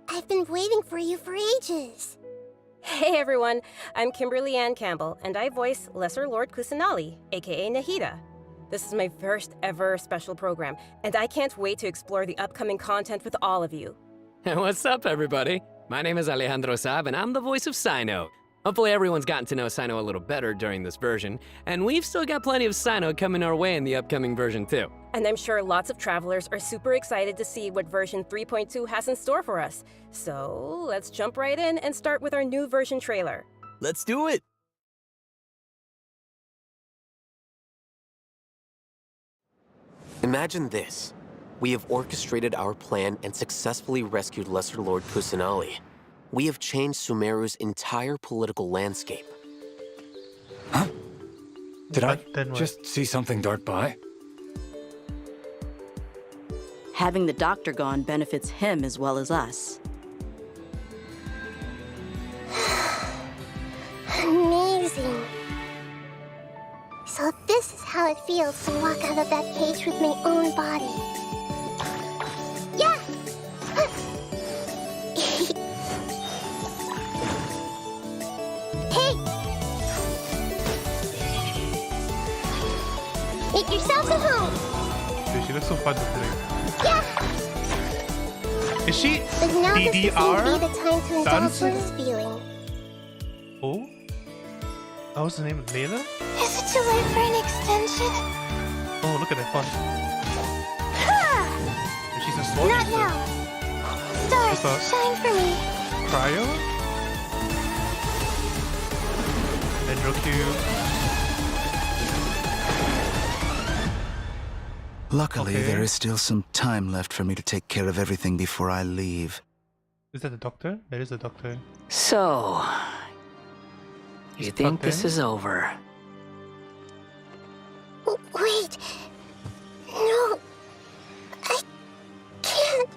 I've been waiting for you for ages. Hey everyone, I'm Kimberly Ann Campbell, and I voice Lesser Lord Kusanali, aka Nahida. This is my first ever special program, and I can't wait to explore the upcoming content with all of you. What's up, everybody? My name is Alejandro Saab, and I'm the voice of Sino. Hopefully everyone's gotten to know Sino a little better during this version, and we've still got plenty of Sino coming our way in the upcoming version too. And I'm sure lots of travelers are super excited to see what version 3.2 has in store for us. So let's jump right in and start with our new version trailer. Let's do it! Imagine this. We have orchestrated our plan and successfully rescued Lesser Lord Kusanali. We have changed Sumeru's entire political landscape. Huh? Did I Then what? just see something dart by? Having the doctor gone benefits him as well as us. Amazing. So this is how it feels to walk out of that cage with my own body. Yeah! Hey! Make yourself at home! Dude, she looks so fun to play. Yeah! Is she But now this DDR? isn't the time to indulge dancing? in this feeling. Oh? What was the name? Layla? Is it too late for an extension? Oh, look at that font. Ha! She's a sword Not user. now. Stars, What's that? shine for me. Cryo? Dendrocube. Luckily, Okay. there is still some time left for me to take care of everything before I leave. Is that the doctor? There is a doctor. So, you He's think this talking. is over? Wait. No. I can't.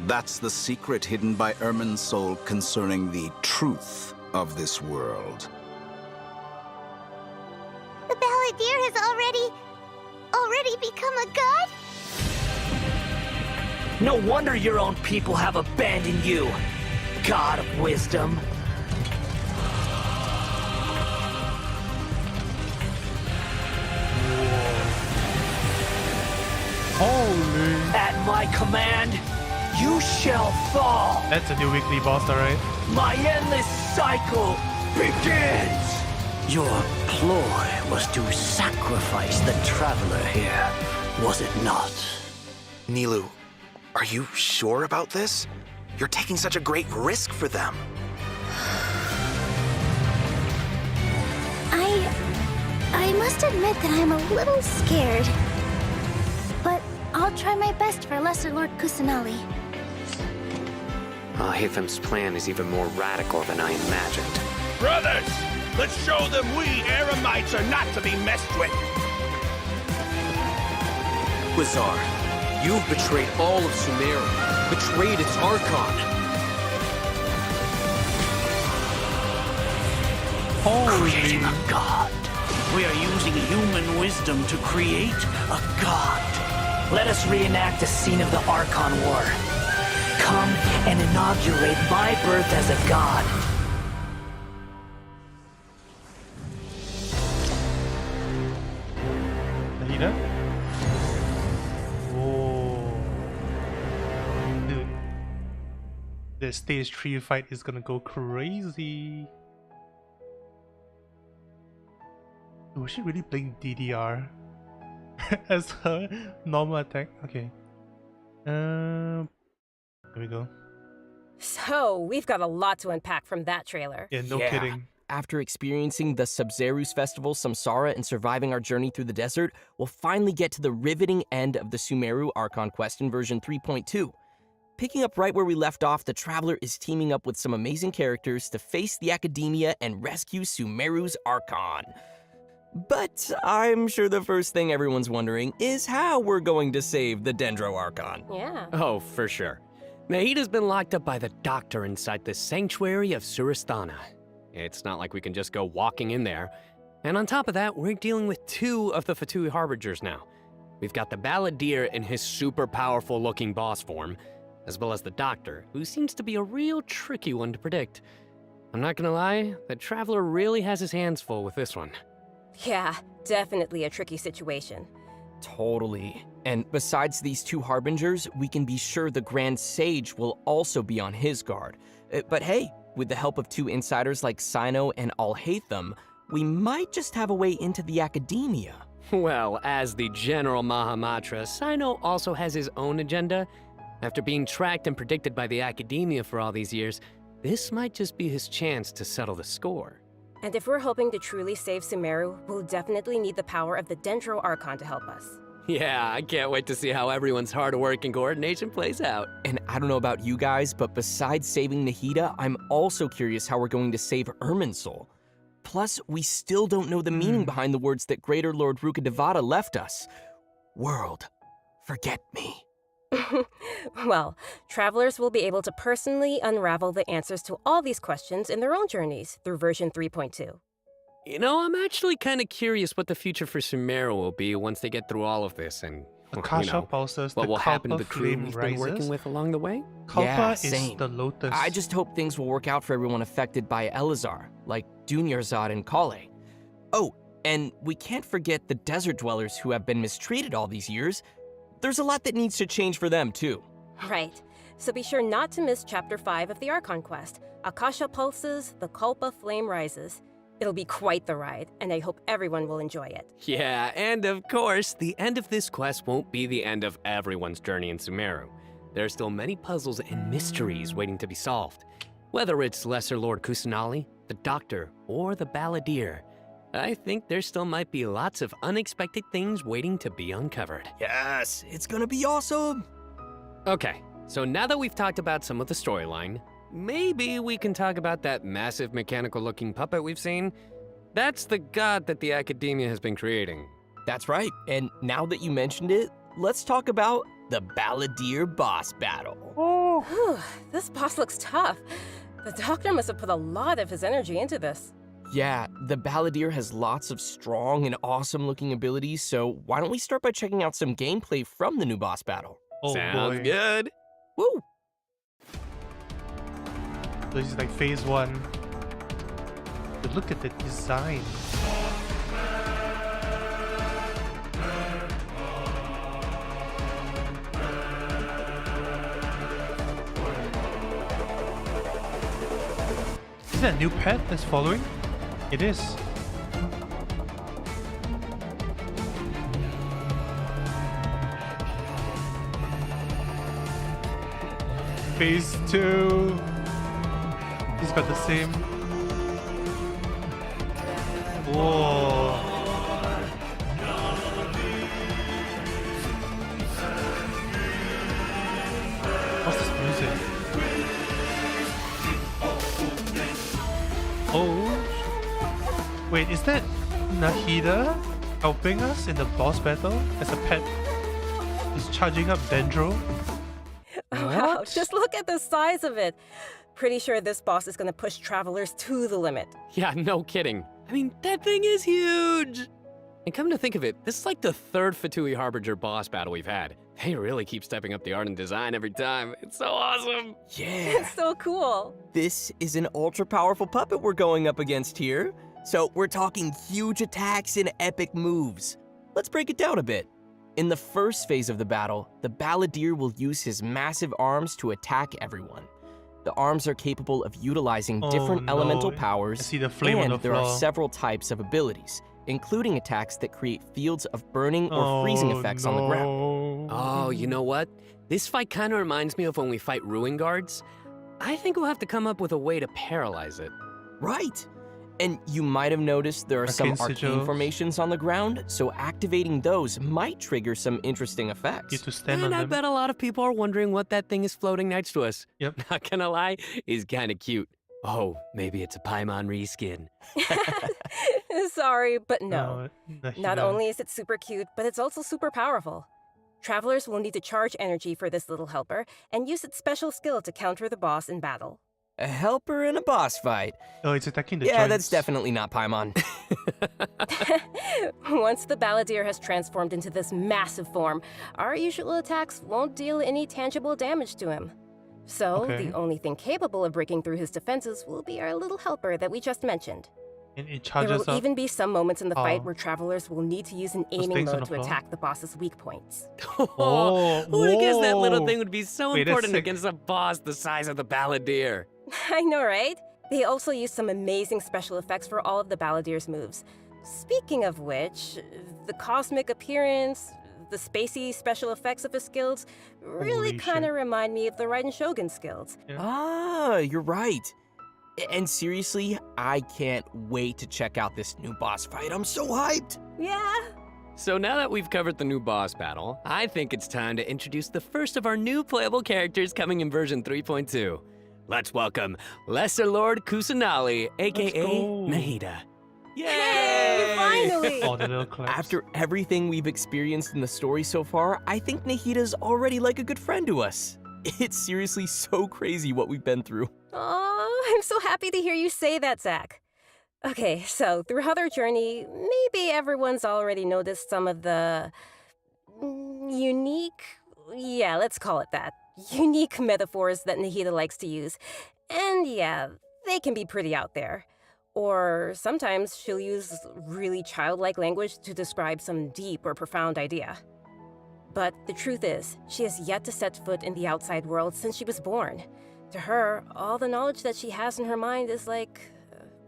That's the secret hidden by Ermin's soul concerning the truth of this world. The balladeer has already become a god? No wonder your own people have abandoned you, God of Wisdom. Holy! At my command, you shall fall. That's a new weekly boss, alright? My endless cycle begins. Your ploy was to sacrifice the traveler here, was it not? Nilu, are you sure about this? You're taking such a great risk for them. I must admit that I'm a little scared. But I'll try my best for Lesser Lord Kusanali. Hitham's plan is even more radical than I imagined. Brothers, let's show them we Eremites are not to be messed with. Quasar, you've betrayed all of Sumeru, betrayed its Archon. Creating a god. We are using human wisdom to create a god. Let us reenact the scene of the Archon War. Come and inaugurate my birth as a god. Nahida? Whoa. Dude. The stage 3 fight is gonna go crazy. Was she really playing DDR as her normal attack? Okay. Here we go. So, we've got a lot to unpack from that trailer. Yeah, no kidding. After experiencing the Sub-Zerus Festival, Samsara, and surviving our journey through the desert, we'll finally get to the riveting end of the Sumeru Archon Quest in version 3.2. Picking up right where we left off, the Traveler is teaming up with some amazing characters to face the Academia and rescue Sumeru's Archon. But I'm sure the first thing everyone's wondering is how we're going to save the Dendro Archon. Yeah. Oh, for sure. Nahida's been locked up by the doctor inside the sanctuary of Surasthana. It's not like we can just go walking in there. And on top of that, we're dealing with two of the Fatui Harbingers now. We've got the Balladeer in his super powerful looking boss form, as well as the doctor, who seems to be a real tricky one to predict. I'm not gonna lie, the Traveler really has his hands full with this one. Yeah, definitely a tricky situation. Totally. And besides these two Harbingers, we can be sure the Grand Sage will also be on his guard. But hey, with the help of two insiders like Sino and Alhaitham, we might just have a way into the Academia. Well, as the General Mahamatra, Sino also has his own agenda. After being tracked and predicted by the academia for all these years, this might just be his chance to settle the score. And if we're hoping to truly save Sumeru, we'll definitely need the power of the Dendro Archon to help us. Yeah, I can't wait to see how everyone's hard work and coordination plays out. And I don't know about you guys, but besides saving Nahida, I'm also curious how we're going to save Irminsul. Plus, we still don't know the meaning behind the words that Greater Lord Rukkhadevata left us. World, forget me. Well, travelers will be able to personally unravel the answers to all these questions in their own journeys through version 3.2. You know, I'm actually kind of curious what the future for Sumeru will be once they get through all of this and, Akasha pulses, what the will happen to Kalpa the crew flame we've rises. been working with along the way. Kalpa Yeah, is same. the lotus. I just hope things will work out for everyone affected by Elazar, like Dunyarzad and Kale. Oh, and we can't forget the desert dwellers who have been mistreated all these years. There's a lot that needs to change for them, too. Right. So be sure not to miss Chapter 5 of the Archon Quest, Akasha Pulses, the Kalpa Flame Rises. It'll be quite the ride, and I hope everyone will enjoy it. Yeah, and of course, the end of this quest won't be the end of everyone's journey in Sumeru. There are still many puzzles and mysteries waiting to be solved. Whether it's Lesser Lord Kusanali, the Doctor, or the Balladeer, I think there still might be lots of unexpected things waiting to be uncovered. Yes, it's gonna be awesome. Okay, so now that we've talked about some of the storyline, maybe we can talk about that massive mechanical-looking puppet we've seen. That's the god that the Academia has been creating. That's right, and now that you mentioned it, let's talk about the Balladeer boss battle. Whew, this boss looks tough. The Doctor must have put a lot of his energy into this. Yeah, the Balladeer has lots of strong and awesome-looking abilities, so why don't we start by checking out some gameplay from the new boss battle? Oh Sounds boy. good. Woo! This is like phase 1. But look at the design. Is that a new pet that's following? It is. Phase 2. He's got the same. Whoa. What's this music? Oh. Wait, is that Nahida helping us in the boss battle as a pet? He's charging up Dendro. Wow, just look at the size of it. Pretty sure this boss is gonna push travelers to the limit. Yeah, no kidding. I mean, that thing is huge! And come to think of it, this is like the third Fatui Harbinger boss battle we've had. They really keep stepping up the art and design every time. It's so awesome! Yeah! It's so cool. This is an ultra-powerful puppet we're going up against here. So we're talking huge attacks and epic moves. Let's break it down a bit. In the first phase of the battle, the Balladeer will use his massive arms to attack everyone. The arms are capable of utilizing different elemental powers, I see the flame on the there are floor. several types of abilities, including attacks that create fields of burning or freezing effects on the ground. Oh, you know what? This fight kind of reminds me of when we fight Ruin Guards. I think we'll have to come up with a way to paralyze it. Right! And you might have noticed there are some Arcane arcane sigils. formations on the ground, so activating those might trigger some interesting effects. You have to stand And on I them. bet a lot of people are wondering what that thing is floating next to us. Yep. Not gonna lie, is kind of cute. Oh, maybe it's a Paimon reskin. Sorry, but no. Nahida. Not only is it super cute, but it's also super powerful. Travelers will need to charge energy for this little helper and use its special skill to counter the boss in battle. A helper in a boss fight. Oh, it's attacking the Yeah, joints. that's definitely not Paimon. Once the Balladeer has transformed into this massive form, our usual attacks won't deal any tangible damage to him. So, Okay. the only thing capable of breaking through his defenses will be our little helper that we just mentioned. And it There charges will up. even be some moments in the fight Oh. where travelers will need to use an aiming things on mode the to floor? attack the boss's weak points. Oh, Who would have guessed that little whoa. thing would be so Wait, that's important sick. against a boss the size of the Balladeer? I know, right? They also use some amazing special effects for all of the Balladeer's moves. Speaking of which, the cosmic appearance, the spacey special effects of his skills really kind of remind me of the Raiden Shogun skills. Yeah. Ah, you're right. And seriously, I can't wait to check out this new boss fight. I'm so hyped. Yeah. So now that we've covered the new boss battle, I think it's time to introduce the first of our new playable characters coming in version 3.2. Let's welcome Lesser Lord Kusanali, aka Nahida. Yay! Finally! All the little claps. After everything we've experienced in the story so far, I think Nahida's already like a good friend to us. It's seriously so crazy what we've been through. Oh, I'm so happy to hear you say that, Zach. Okay, so throughout our journey, maybe everyone's already noticed some of the unique, yeah, let's call it that, unique metaphors that Nahida likes to use. And yeah, they can be pretty out there. Or sometimes she'll use really childlike language to describe some deep or profound idea. But the truth is, she has yet to set foot in the outside world since she was born. To her, all the knowledge that she has in her mind is like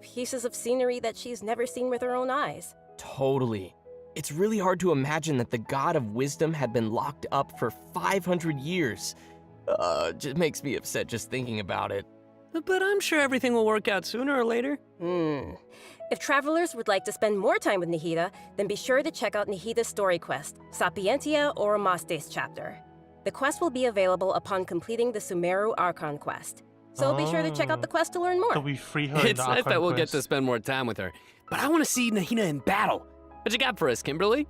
pieces of scenery that she's never seen with her own eyes. Totally. It's really hard to imagine that the god of wisdom had been locked up for 500 years. Just makes me upset just thinking about it. But I'm sure everything will work out sooner or later. If travelers would like to spend more time with Nahida, then be sure to check out Nahida's story quest, Sapientia or Mastes chapter. The quest will be available upon completing the Sumeru Archon Quest. So be sure to check out the quest to learn more. So we free her in It's the nice Archon that we'll get Quest. to spend more time with her. But I want to see Nahida in battle. What you got for us, Kimberly?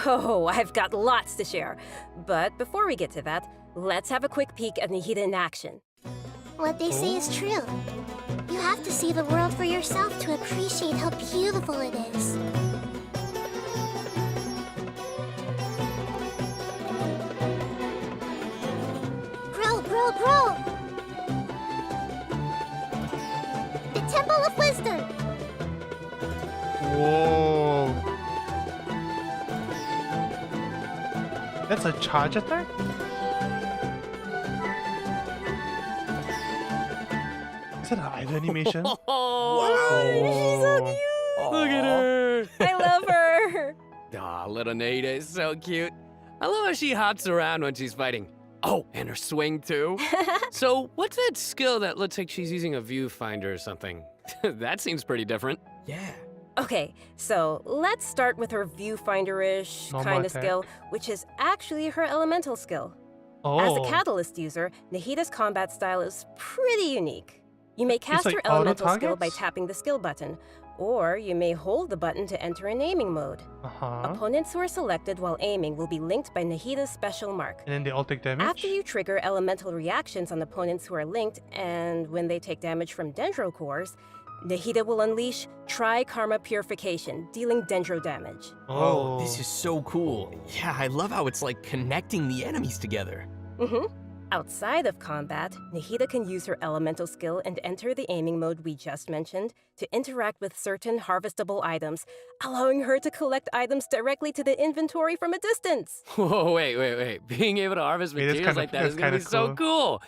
Oh, I've got lots to share. But before we get to that, let's have a quick peek at Nahida in action. What they say is true. You have to see the world for yourself to appreciate how beautiful it is. Grow! The Temple of Wisdom! Whoa. That's a charge attack? Is that an idle animation? She's so cute! Look at her! I love her! Aw, little Nahida is so cute. I love how she hops around when she's fighting. Oh, and her swing too. So, what's that skill that looks like she's using a viewfinder or something? That seems pretty different. Yeah. Okay, so let's start with her viewfinder-ish Normal kind of attack. skill, which is actually her elemental skill. Oh. As a catalyst user, Nahida's combat style is pretty unique. You may cast like her elemental skill by auto-targets? tapping the skill button, or you may hold the button to enter an aiming mode. Uh-huh. Opponents who are selected while aiming will be linked by Nahida's special mark. And then they all take damage? After you trigger elemental reactions on opponents who are linked, and when they take damage from dendro cores, Nahida will unleash Tri-Karma Purification, dealing dendro damage. Oh, this is so cool. Yeah, I love how it's like connecting the enemies together. Outside of combat, Nahida can use her elemental skill and enter the aiming mode we just mentioned to interact with certain harvestable items, allowing her to collect items directly to the inventory from a distance. Whoa, wait. Being able to harvest Wait, that's materials kinda- like that is that's gonna be kinda so cool.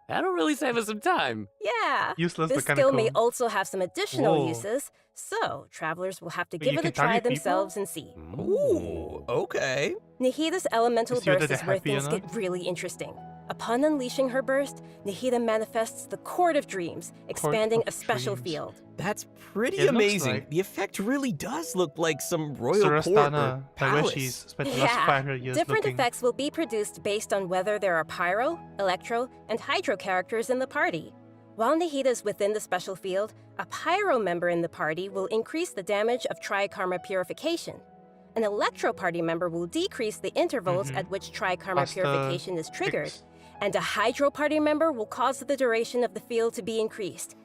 That'll really save us some time. Yeah. Useless, This but kinda skill may cool. also have some additional Whoa. uses, so travelers will have to Wait, give you it a can try target people? themselves and see. Ooh, okay. Nahida's elemental To see whether burst they're is where happy or things not? get really interesting. Upon unleashing her burst, Nahida manifests the Court of Dreams, expanding a of special Dreams. field. That's pretty It looks amazing. like- The effect really does look like some royal court or Sarastana, like where palace. she's spent the last 500 years Different looking. effects will be produced based on whether there are pyro, electro, and hydro characters in the party. While Nahida is within the special field, a pyro member in the party will increase the damage of Tri-Karma Purification. An electro party member will decrease the intervals at which Tri-Karma Plus the Purification is triggered. six. And a hydro party member will cause the duration of the field to be increased.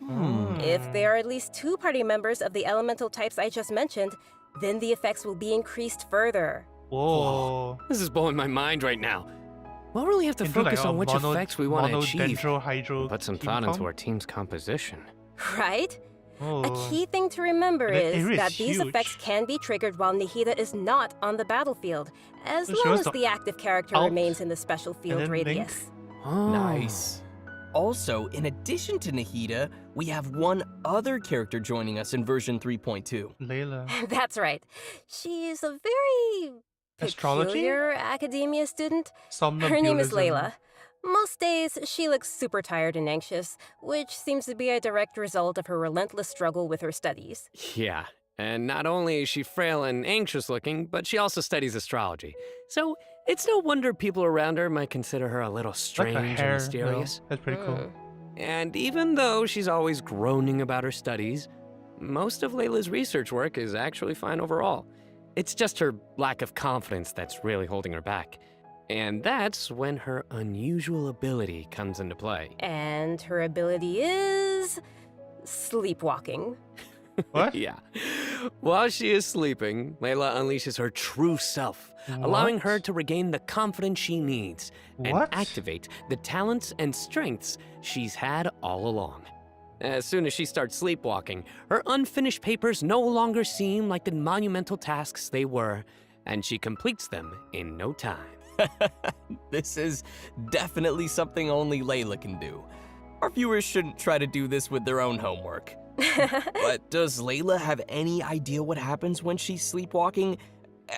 If there are at least 2 party members of the elemental types I just mentioned, then the effects will be increased further. Whoa. This is blowing my mind right now. We'll really have to Can do, focus like, on a which mono- effects we want to achieve. monodendro hydro Put some team thought into comp? our team's composition. Right? Oh. A key thing to remember And the is area is that these huge. effects can be triggered while Nahida is not on the battlefield, as So she long was as the the active character alt remains in the special field then Link? radius. Oh. Nice. Also, in addition to Nahida, we have one other character joining us in version 3.2. Layla. That's right. She's a very Astrology? peculiar academia student. Her name is Somnambulism. Layla. Most days, she looks super tired and anxious, which seems to be a direct result of her relentless struggle with her studies. Yeah, and not only is she frail and anxious looking, but she also studies astrology. So it's no wonder people around her might consider her a little strange Like her hair, and mysterious. no, that's pretty cool. And even though she's always groaning about her studies, most of Layla's research work is actually fine overall. It's just her lack of confidence that's really holding her back. And that's when her unusual ability comes into play. And her ability is sleepwalking. What? Yeah. While she is sleeping, Layla unleashes her true self, allowing her to regain the confidence she needs and activate the talents and strengths she's had all along. As soon as she starts sleepwalking, her unfinished papers no longer seem like the monumental tasks they were, and she completes them in no time. This is definitely something only Layla can do. Our viewers shouldn't try to do this with their own homework. But does Layla have any idea what happens when she's sleepwalking?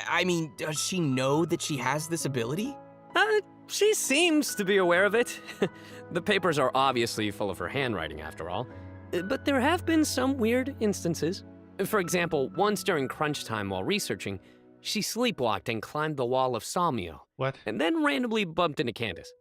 I mean, does she know that she has this ability? She seems to be aware of it. The papers are obviously full of her handwriting, after all. But there have been some weird instances. For example, once during crunch time while researching, she sleepwalked and climbed the wall of Salmio. What? And then randomly bumped into Candace.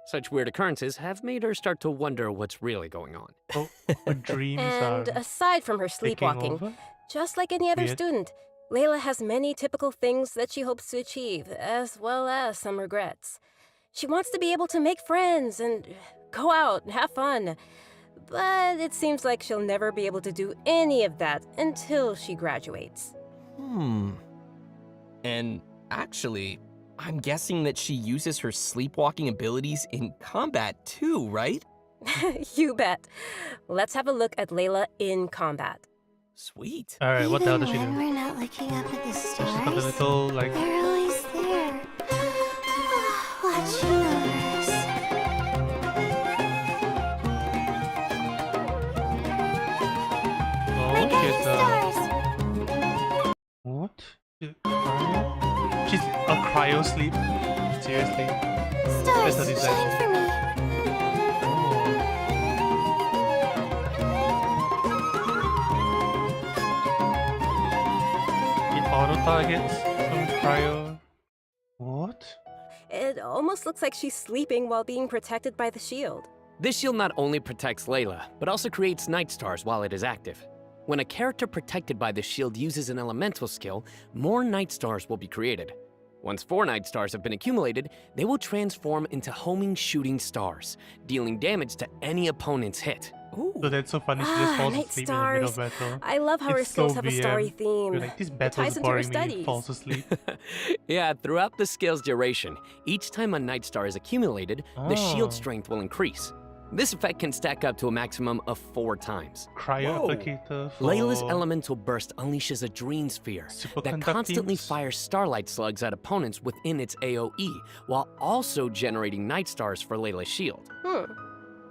Such weird occurrences have made her start to wonder what's really going on. Oh, her dreams And are aside from her taking sleepwalking, over? just like any other Weird. student, Layla has many typical things that she hopes to achieve, as well as some regrets. She wants to be able to make friends and go out and have fun. But it seems like she'll never be able to do any of that until she graduates. And actually, I'm guessing that she uses her sleepwalking abilities in combat too, right? You bet. Let's have a look at Layla in combat. Sweet. Alright, what the hell does she When do? we're not looking up at the She's got a stars, little, like, they're always there. Watching us. oh, what? She's a cryo sleep? Seriously? That's the Stars, design. shine for me. It auto targets from cryo. What? It almost looks like she's sleeping while being protected by the shield. This shield not only protects Layla, but also creates night stars while it is active. When a character protected by the shield uses an elemental skill, more night stars will be created. Once 4 night stars have been accumulated, they will transform into homing shooting stars, dealing damage to any opponent's hit. So that's so funny, she just falls night asleep in the middle of stars. battle. I love how her It's skills so have a starry VM. theme. You're like, this It battle ties is into her boring me, studies. falls asleep. Yeah, throughout the skill's duration, each time a night star is accumulated, the shield Oh. strength will increase. This effect can stack up to a maximum of 4 times. Cryo Whoa. applicator for Layla's elemental burst unleashes a dream sphere that constantly superconductings. fires starlight slugs at opponents within its AoE, while also generating night stars for Layla's shield.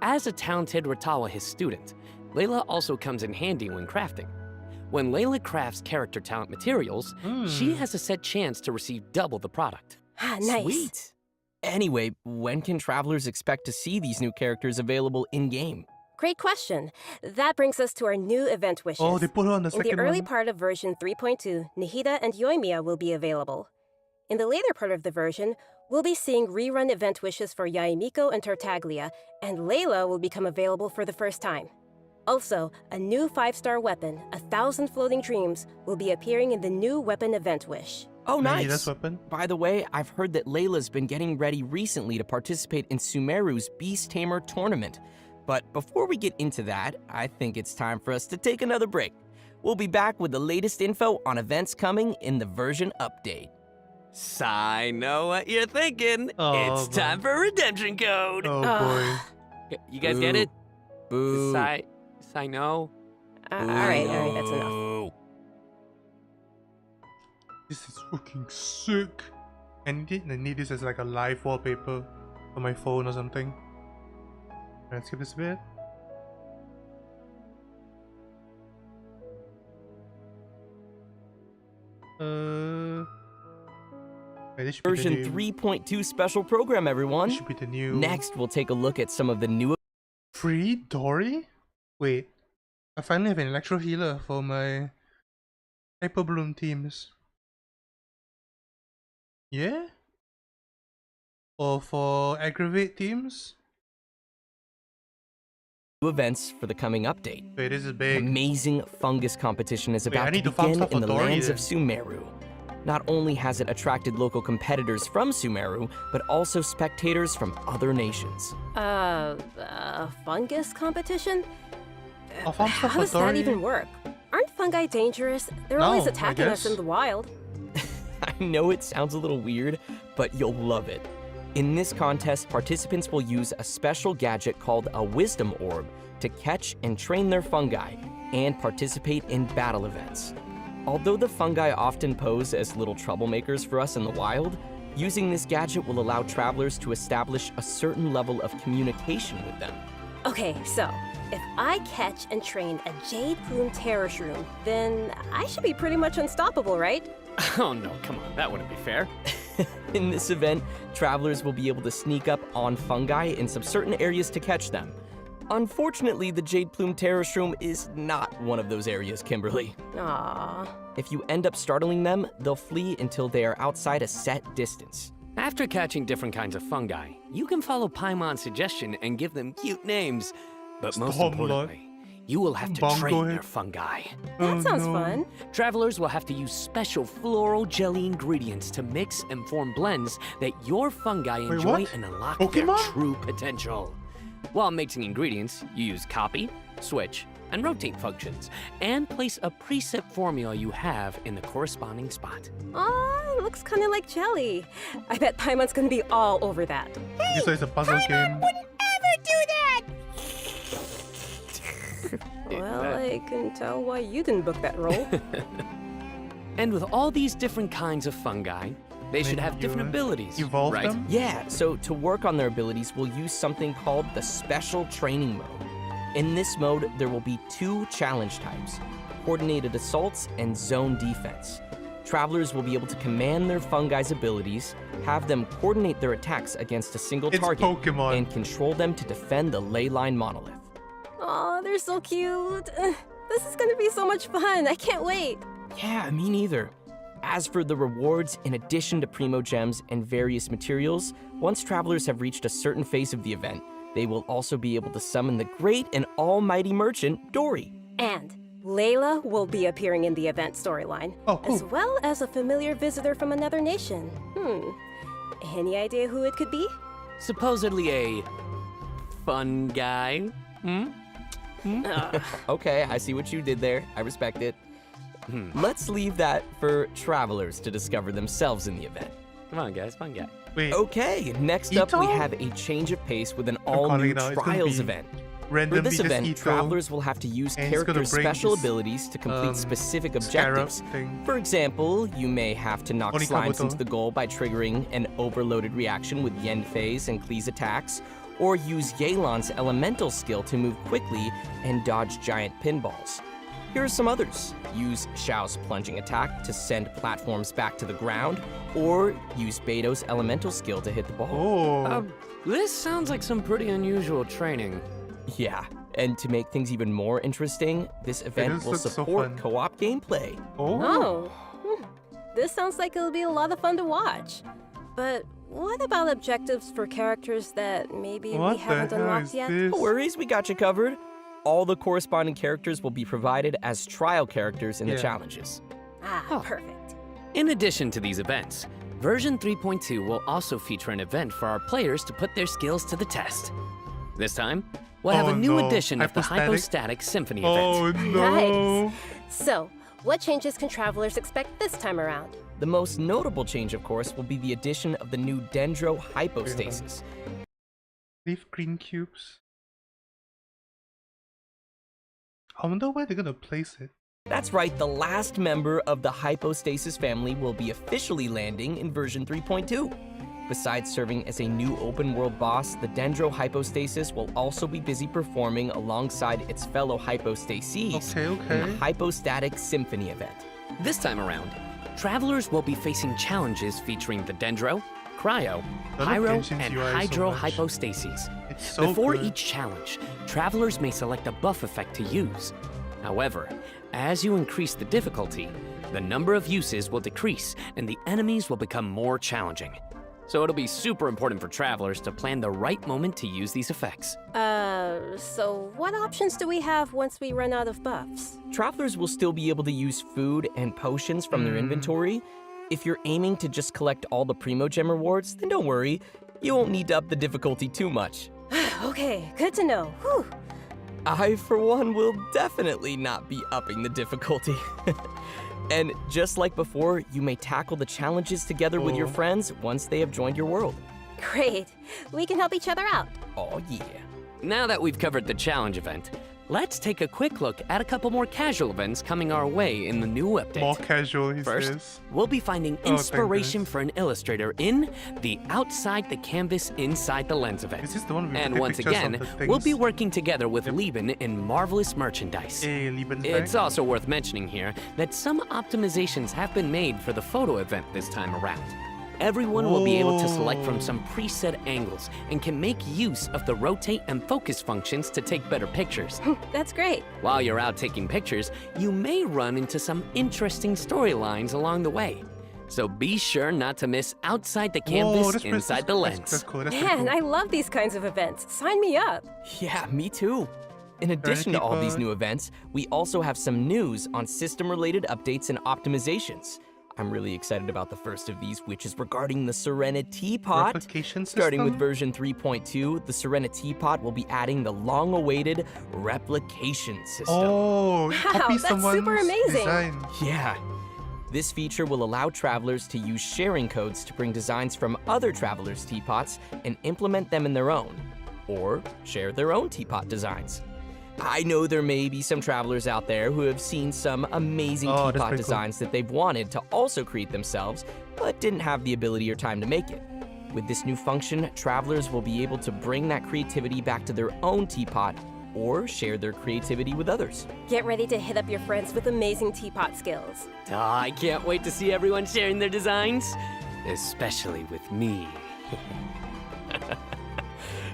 As a talented Ratawa student, Layla also comes in handy when crafting. When Layla crafts character talent materials, she has a set chance to receive double the product. Nice. Sweet. Anyway, when can travelers expect to see these new characters available in-game? Great question. That brings us to our new event wishes. Oh, they put her on the In the second early one? part of version 3.2, Nahida and Yoimiya will be available. In the later part of the version, we'll be seeing rerun event wishes for Yaimiko and Tartaglia, and Layla will become available for the first time. Also, a new 5-star weapon, 1,000 Floating Dreams, will be appearing in the new weapon event wish. Oh, nice. Nahida's weapon? By the way, I've heard that Layla's been getting ready recently to participate in Sumeru's Beast Tamer tournament. But before we get into that, I think it's time for us to take another break. We'll be back with the latest info on events coming in the version update. I know what you're thinking. Oh, It's time for redemption code. Oh boy. You guys get it? Boo. Sai no. All right, that's enough. Boo. This is fucking sick. I need this as like a live wallpaper on my phone or something. Let's skip this a bit. Wait, this should be the Version new... 3.2 special program, everyone. This should be the new... Next, we'll take a look at some of the new... Free Dory? Wait, I finally have an electro healer for my Hyper Bloom teams. Yeah? Or for aggravate teams? events for the coming update. Wait, this is big. Amazing fungus competition is about to begin in the lands of Sumeru. Not only has it attracted local competitors from Sumeru, but also spectators from other nations. Fungus competition? How does that even work? Aren't fungi dangerous? They're always attacking us in the wild. I know it sounds a little weird, but you'll love it. In this contest, participants will use a special gadget called a Wisdom Orb to catch and train their fungi and participate in battle events. Although the fungi often pose as little troublemakers for us in the wild, using this gadget will allow travelers to establish a certain level of communication with them. Okay, so if I catch and train a Jade Plume Terror Shroom, then I should be pretty much unstoppable, right? Oh no, come on, that wouldn't be fair. In this event, travelers will be able to sneak up on fungi in some certain areas to catch them. Unfortunately, the Jade Plume Terror Shroom is not one of those areas, Kimberly. Aww. If you end up startling them, they'll flee until they are outside a set distance. After catching different kinds of fungi, you can follow Paimon's suggestion and give them cute names. But most importantly, you will have to train your fungi. That sounds fun. Travelers will have to use special floral jelly ingredients to mix and form blends that your fungi enjoy and unlock their true potential. While mixing ingredients, you use copy, switch, and rotate functions, and place a preset formula you have in the corresponding spot. Aw, looks kind of like jelly. I bet Paimon's gonna be all over that. Hey, it's a puzzle game. Wouldn't ever do that! Well, I can tell why you didn't book that role. And with all these different kinds of fungi, they should have different abilities, right? Them? Yeah, so to work on their abilities, we'll use something called the Special Training Mode. In this mode, there will be 2 challenge types, Coordinated Assaults and Zone Defense. Travelers will be able to command their fungi's abilities, have them coordinate their attacks against a single target, and control them to defend the Leyline Monolith. Aw, they're so cute. This is gonna be so much fun. I can't wait. Yeah, me neither. As for the rewards, in addition to Primo Gems and various materials, once travelers have reached a certain phase of the event, they will also be able to summon the great and almighty merchant, Dory. And Layla will be appearing in the event storyline, as well as a familiar visitor from another nation. Any idea who it could be? Supposedly a fun guy. Okay, I see what you did there. I respect it. Let's leave that for travelers to discover themselves in the event. Come on, guys, fun guy. Wait. Okay, next up we have a change of pace with an all-new Trials event. For this event, travelers will have to use characters' special abilities to complete specific objectives. For example, you may have to knock slimes into the goal by triggering an overloaded reaction with Yen Phase and Klee's attacks, or use Yelan's elemental skill to move quickly and dodge giant pinballs. Here are some others. Use Xiao's plunging attack to send platforms back to the ground, or use Beto's elemental skill to hit the ball. This sounds like some pretty unusual training. Yeah, and to make things even more interesting, this event will support co-op gameplay. This sounds like it'll be a lot of fun to watch. But what about objectives for characters that maybe we haven't unlocked yet? No worries, we got you covered. All the corresponding characters will be provided as trial characters in the challenges. Perfect. In addition to these events, version 3.2 will also feature an event for our players to put their skills to the test. This time, we'll have a new edition of the Hypostatic Symphony event. Nice. So, what changes can travelers expect this time around? The most notable change, of course, will be the addition of the new Dendro Hypostasis. Leaf green cubes. I wonder where they're gonna place it. That's right, the last member of the Hypostasis family will be officially landing in version 3.2. Besides serving as a new open-world boss, the Dendro Hypostasis will also be busy performing alongside its fellow hypostases in the Hypostatic Symphony event. This time around, travelers will be facing challenges featuring the Dendro, Cryo, Pyro, and Hydro Hypostases. Before each challenge, travelers may select a buff effect to use. However, as you increase the difficulty, the number of uses will decrease and the enemies will become more challenging. So it'll be super important for travelers to plan the right moment to use these effects. So what options do we have once we run out of buffs? Travelers will still be able to use food and potions from their inventory. If you're aiming to just collect all the Primogem rewards, then don't worry, you won't need to up the difficulty too much. Okay, good to know. Whew. I, for one, will definitely not be upping the difficulty. And just like before, you may tackle the challenges together with your friends once they have joined your world. Great. We can help each other out. Oh yeah. Now that we've covered the challenge event, let's take a quick look at a couple more casual events coming our way in the new update. More casual, he First, says. we'll be finding Oh, inspiration for an illustrator in the Outside the Canvas, Inside the Lens event. Is this the one with And the once pictures again, of the things? we'll be working together with Lieben in Marvelous Merchandise. Hey, Lieben. It's also worth mentioning here that some optimizations have been made for the photo event this time around. Everyone will be able to select from some preset angles and can make use of the rotate and focus functions to take better pictures. That's great. While you're out taking pictures, you may run into some interesting storylines along the way. So be sure not to miss Outside the Canvas, Inside the Lens. That's cool. Man, I love these kinds of events. Sign me up. Yeah, me too. In addition to all these new events, we also have some news on system-related updates and optimizations. I'm really excited about the first of these, which is regarding the Serenity Pot. Replication Starting with system? version 3.2, the Serenity Pot will be adding the long-awaited replication system. Oh, copy that's someone's super amazing. design. Yeah. This feature will allow travelers to use sharing codes to bring designs from other travelers' teapots and implement them in their own, or share their own teapot designs. I know there may be some travelers out there who have seen some amazing teapot designs that they've wanted to also create themselves, but didn't have the ability or time to make it. With this new function, travelers will be able to bring that creativity back to their own teapot or share their creativity with others. Get ready to hit up your friends with amazing teapot skills. Oh, I can't wait to see everyone sharing their designs, especially with me.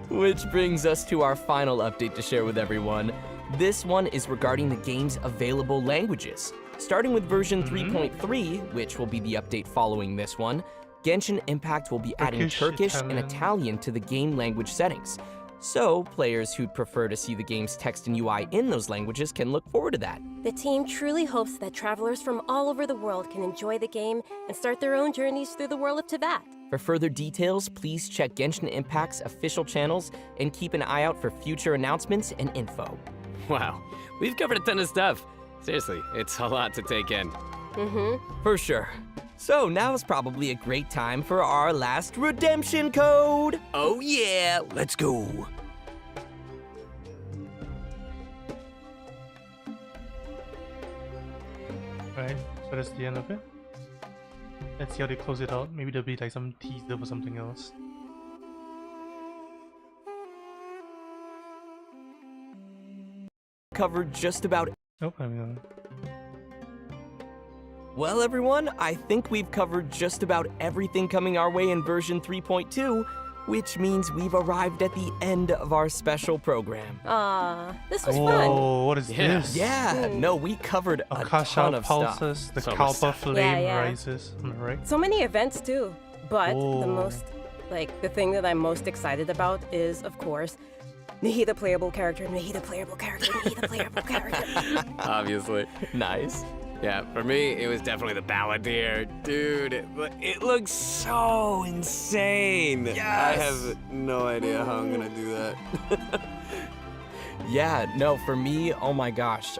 Which brings us to our final update to share with everyone. This one is regarding the game's available languages. Starting with version 3.3, which will be the update following this one, Genshin Impact will be adding Turkish and Italian to the game language settings. So, players who'd prefer to see the game's text and UI in those languages can look forward to that. The team truly hopes that travelers from all over the world can enjoy the game and start their own journeys through the world of Teyvat. For further details, please check Genshin Impact's official channels and keep an eye out for future announcements and info. Wow, we've covered a ton of stuff. Seriously, it's a lot to take in. For sure. So now is probably a great time for our last redemption code. Oh yeah, let's go. Right, so that's the end of it. Let's see how they close it out. Maybe there'll be like some teaser for something else. Covered just about. Nope, I mean. Well, everyone, I think we've covered just about everything coming our way in version 3.2, which means we've arrived at the end of our special program. This was fun. Oh, what is this? Yeah, no, we covered a ton of pulses, stuff. the So much Kalpa stuff. flame rises on the right. So many events too. But Oh. the most, the thing that I'm most excited about is, of course, Nahida playable character, Nahida playable character, Nahida playable character. Obviously. Nice. Yeah, for me, it was definitely the Balladeer. Dude, it looks so insane. Yes! I have no idea how I'm gonna do that. Yeah, no, for me, oh my gosh,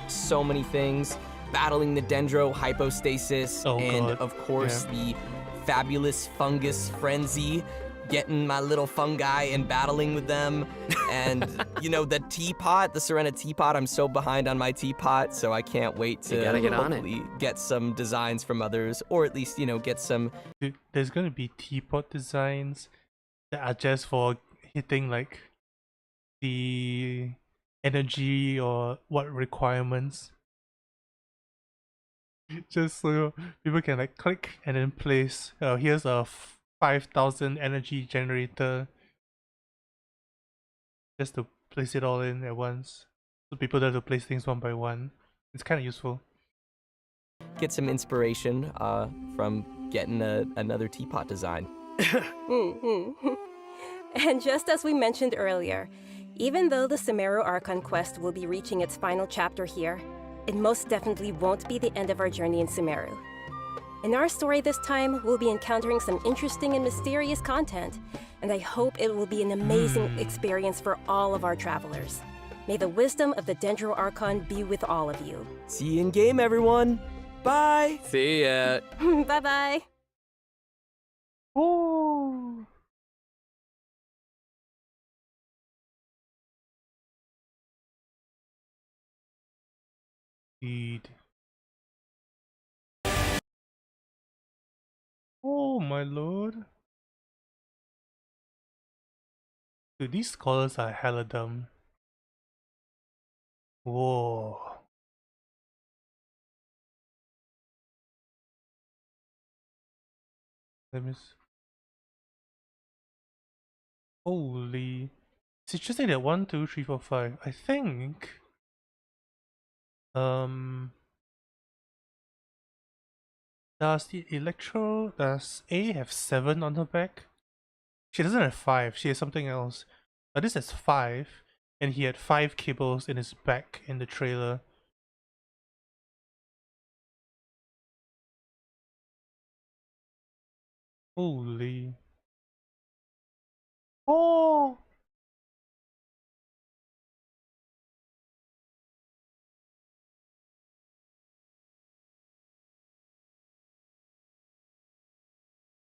so many things. Battling the Dendro Hypostasis, and God. of course the fabulous Fungus Frenzy. getting my little fungi and battling with them. And, you know, the teapot, the Serena teapot, I'm so behind on my teapot, so I can't wait to gotta get on it. hopefully get some designs from others, or at least, you know, get some... Dude, there's gonna be teapot designs that are just for hitting, like, the energy or what requirements. Just so people can, like, click and then place, here's a 5,000 energy generator. Just to place it all in at once. So people don't have to place things one by one. It's kind of useful. Get some inspiration from getting another teapot design. And just as we mentioned earlier, even though the Sumeru Archon Quest will be reaching its final chapter here, it most definitely won't be the end of our journey in Sumeru. In our story this time, we'll be encountering some interesting and mysterious content, and I hope it will be an amazing experience for all of our travelers. May the wisdom of the Dendro Archon be with all of you. See you in game, everyone. Bye. See ya. Bye-bye. Oh. Indeed. Oh my lord. Dude, these scholars are hella dumb. Whoa. Let me Holy. It's interesting that 1, 2, 3, 4, 5. I think does A have 7 on her back? She doesn't have 5, she has something else. But this has 5, and he had 5 cables in his back in the trailer. Holy. Oh!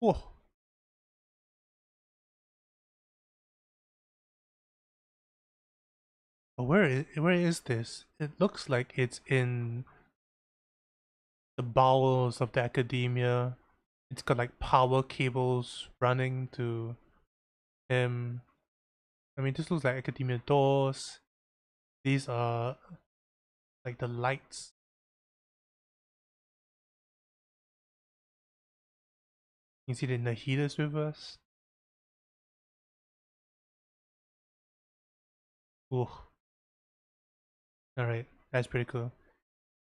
Whoa. Where is this? It looks like it's in the bowels of the academia. It's got like power cables running to him. I mean, this looks like academia doors. These are like the lights. You can see the Nahida's with us. Ooh. Alright, that's pretty cool.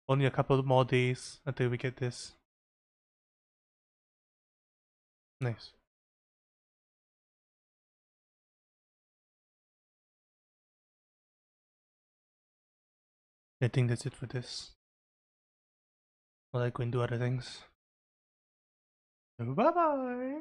Only a couple more days until we get this. Nice. I think that's it for this. I'll go and do other things. Bye bye!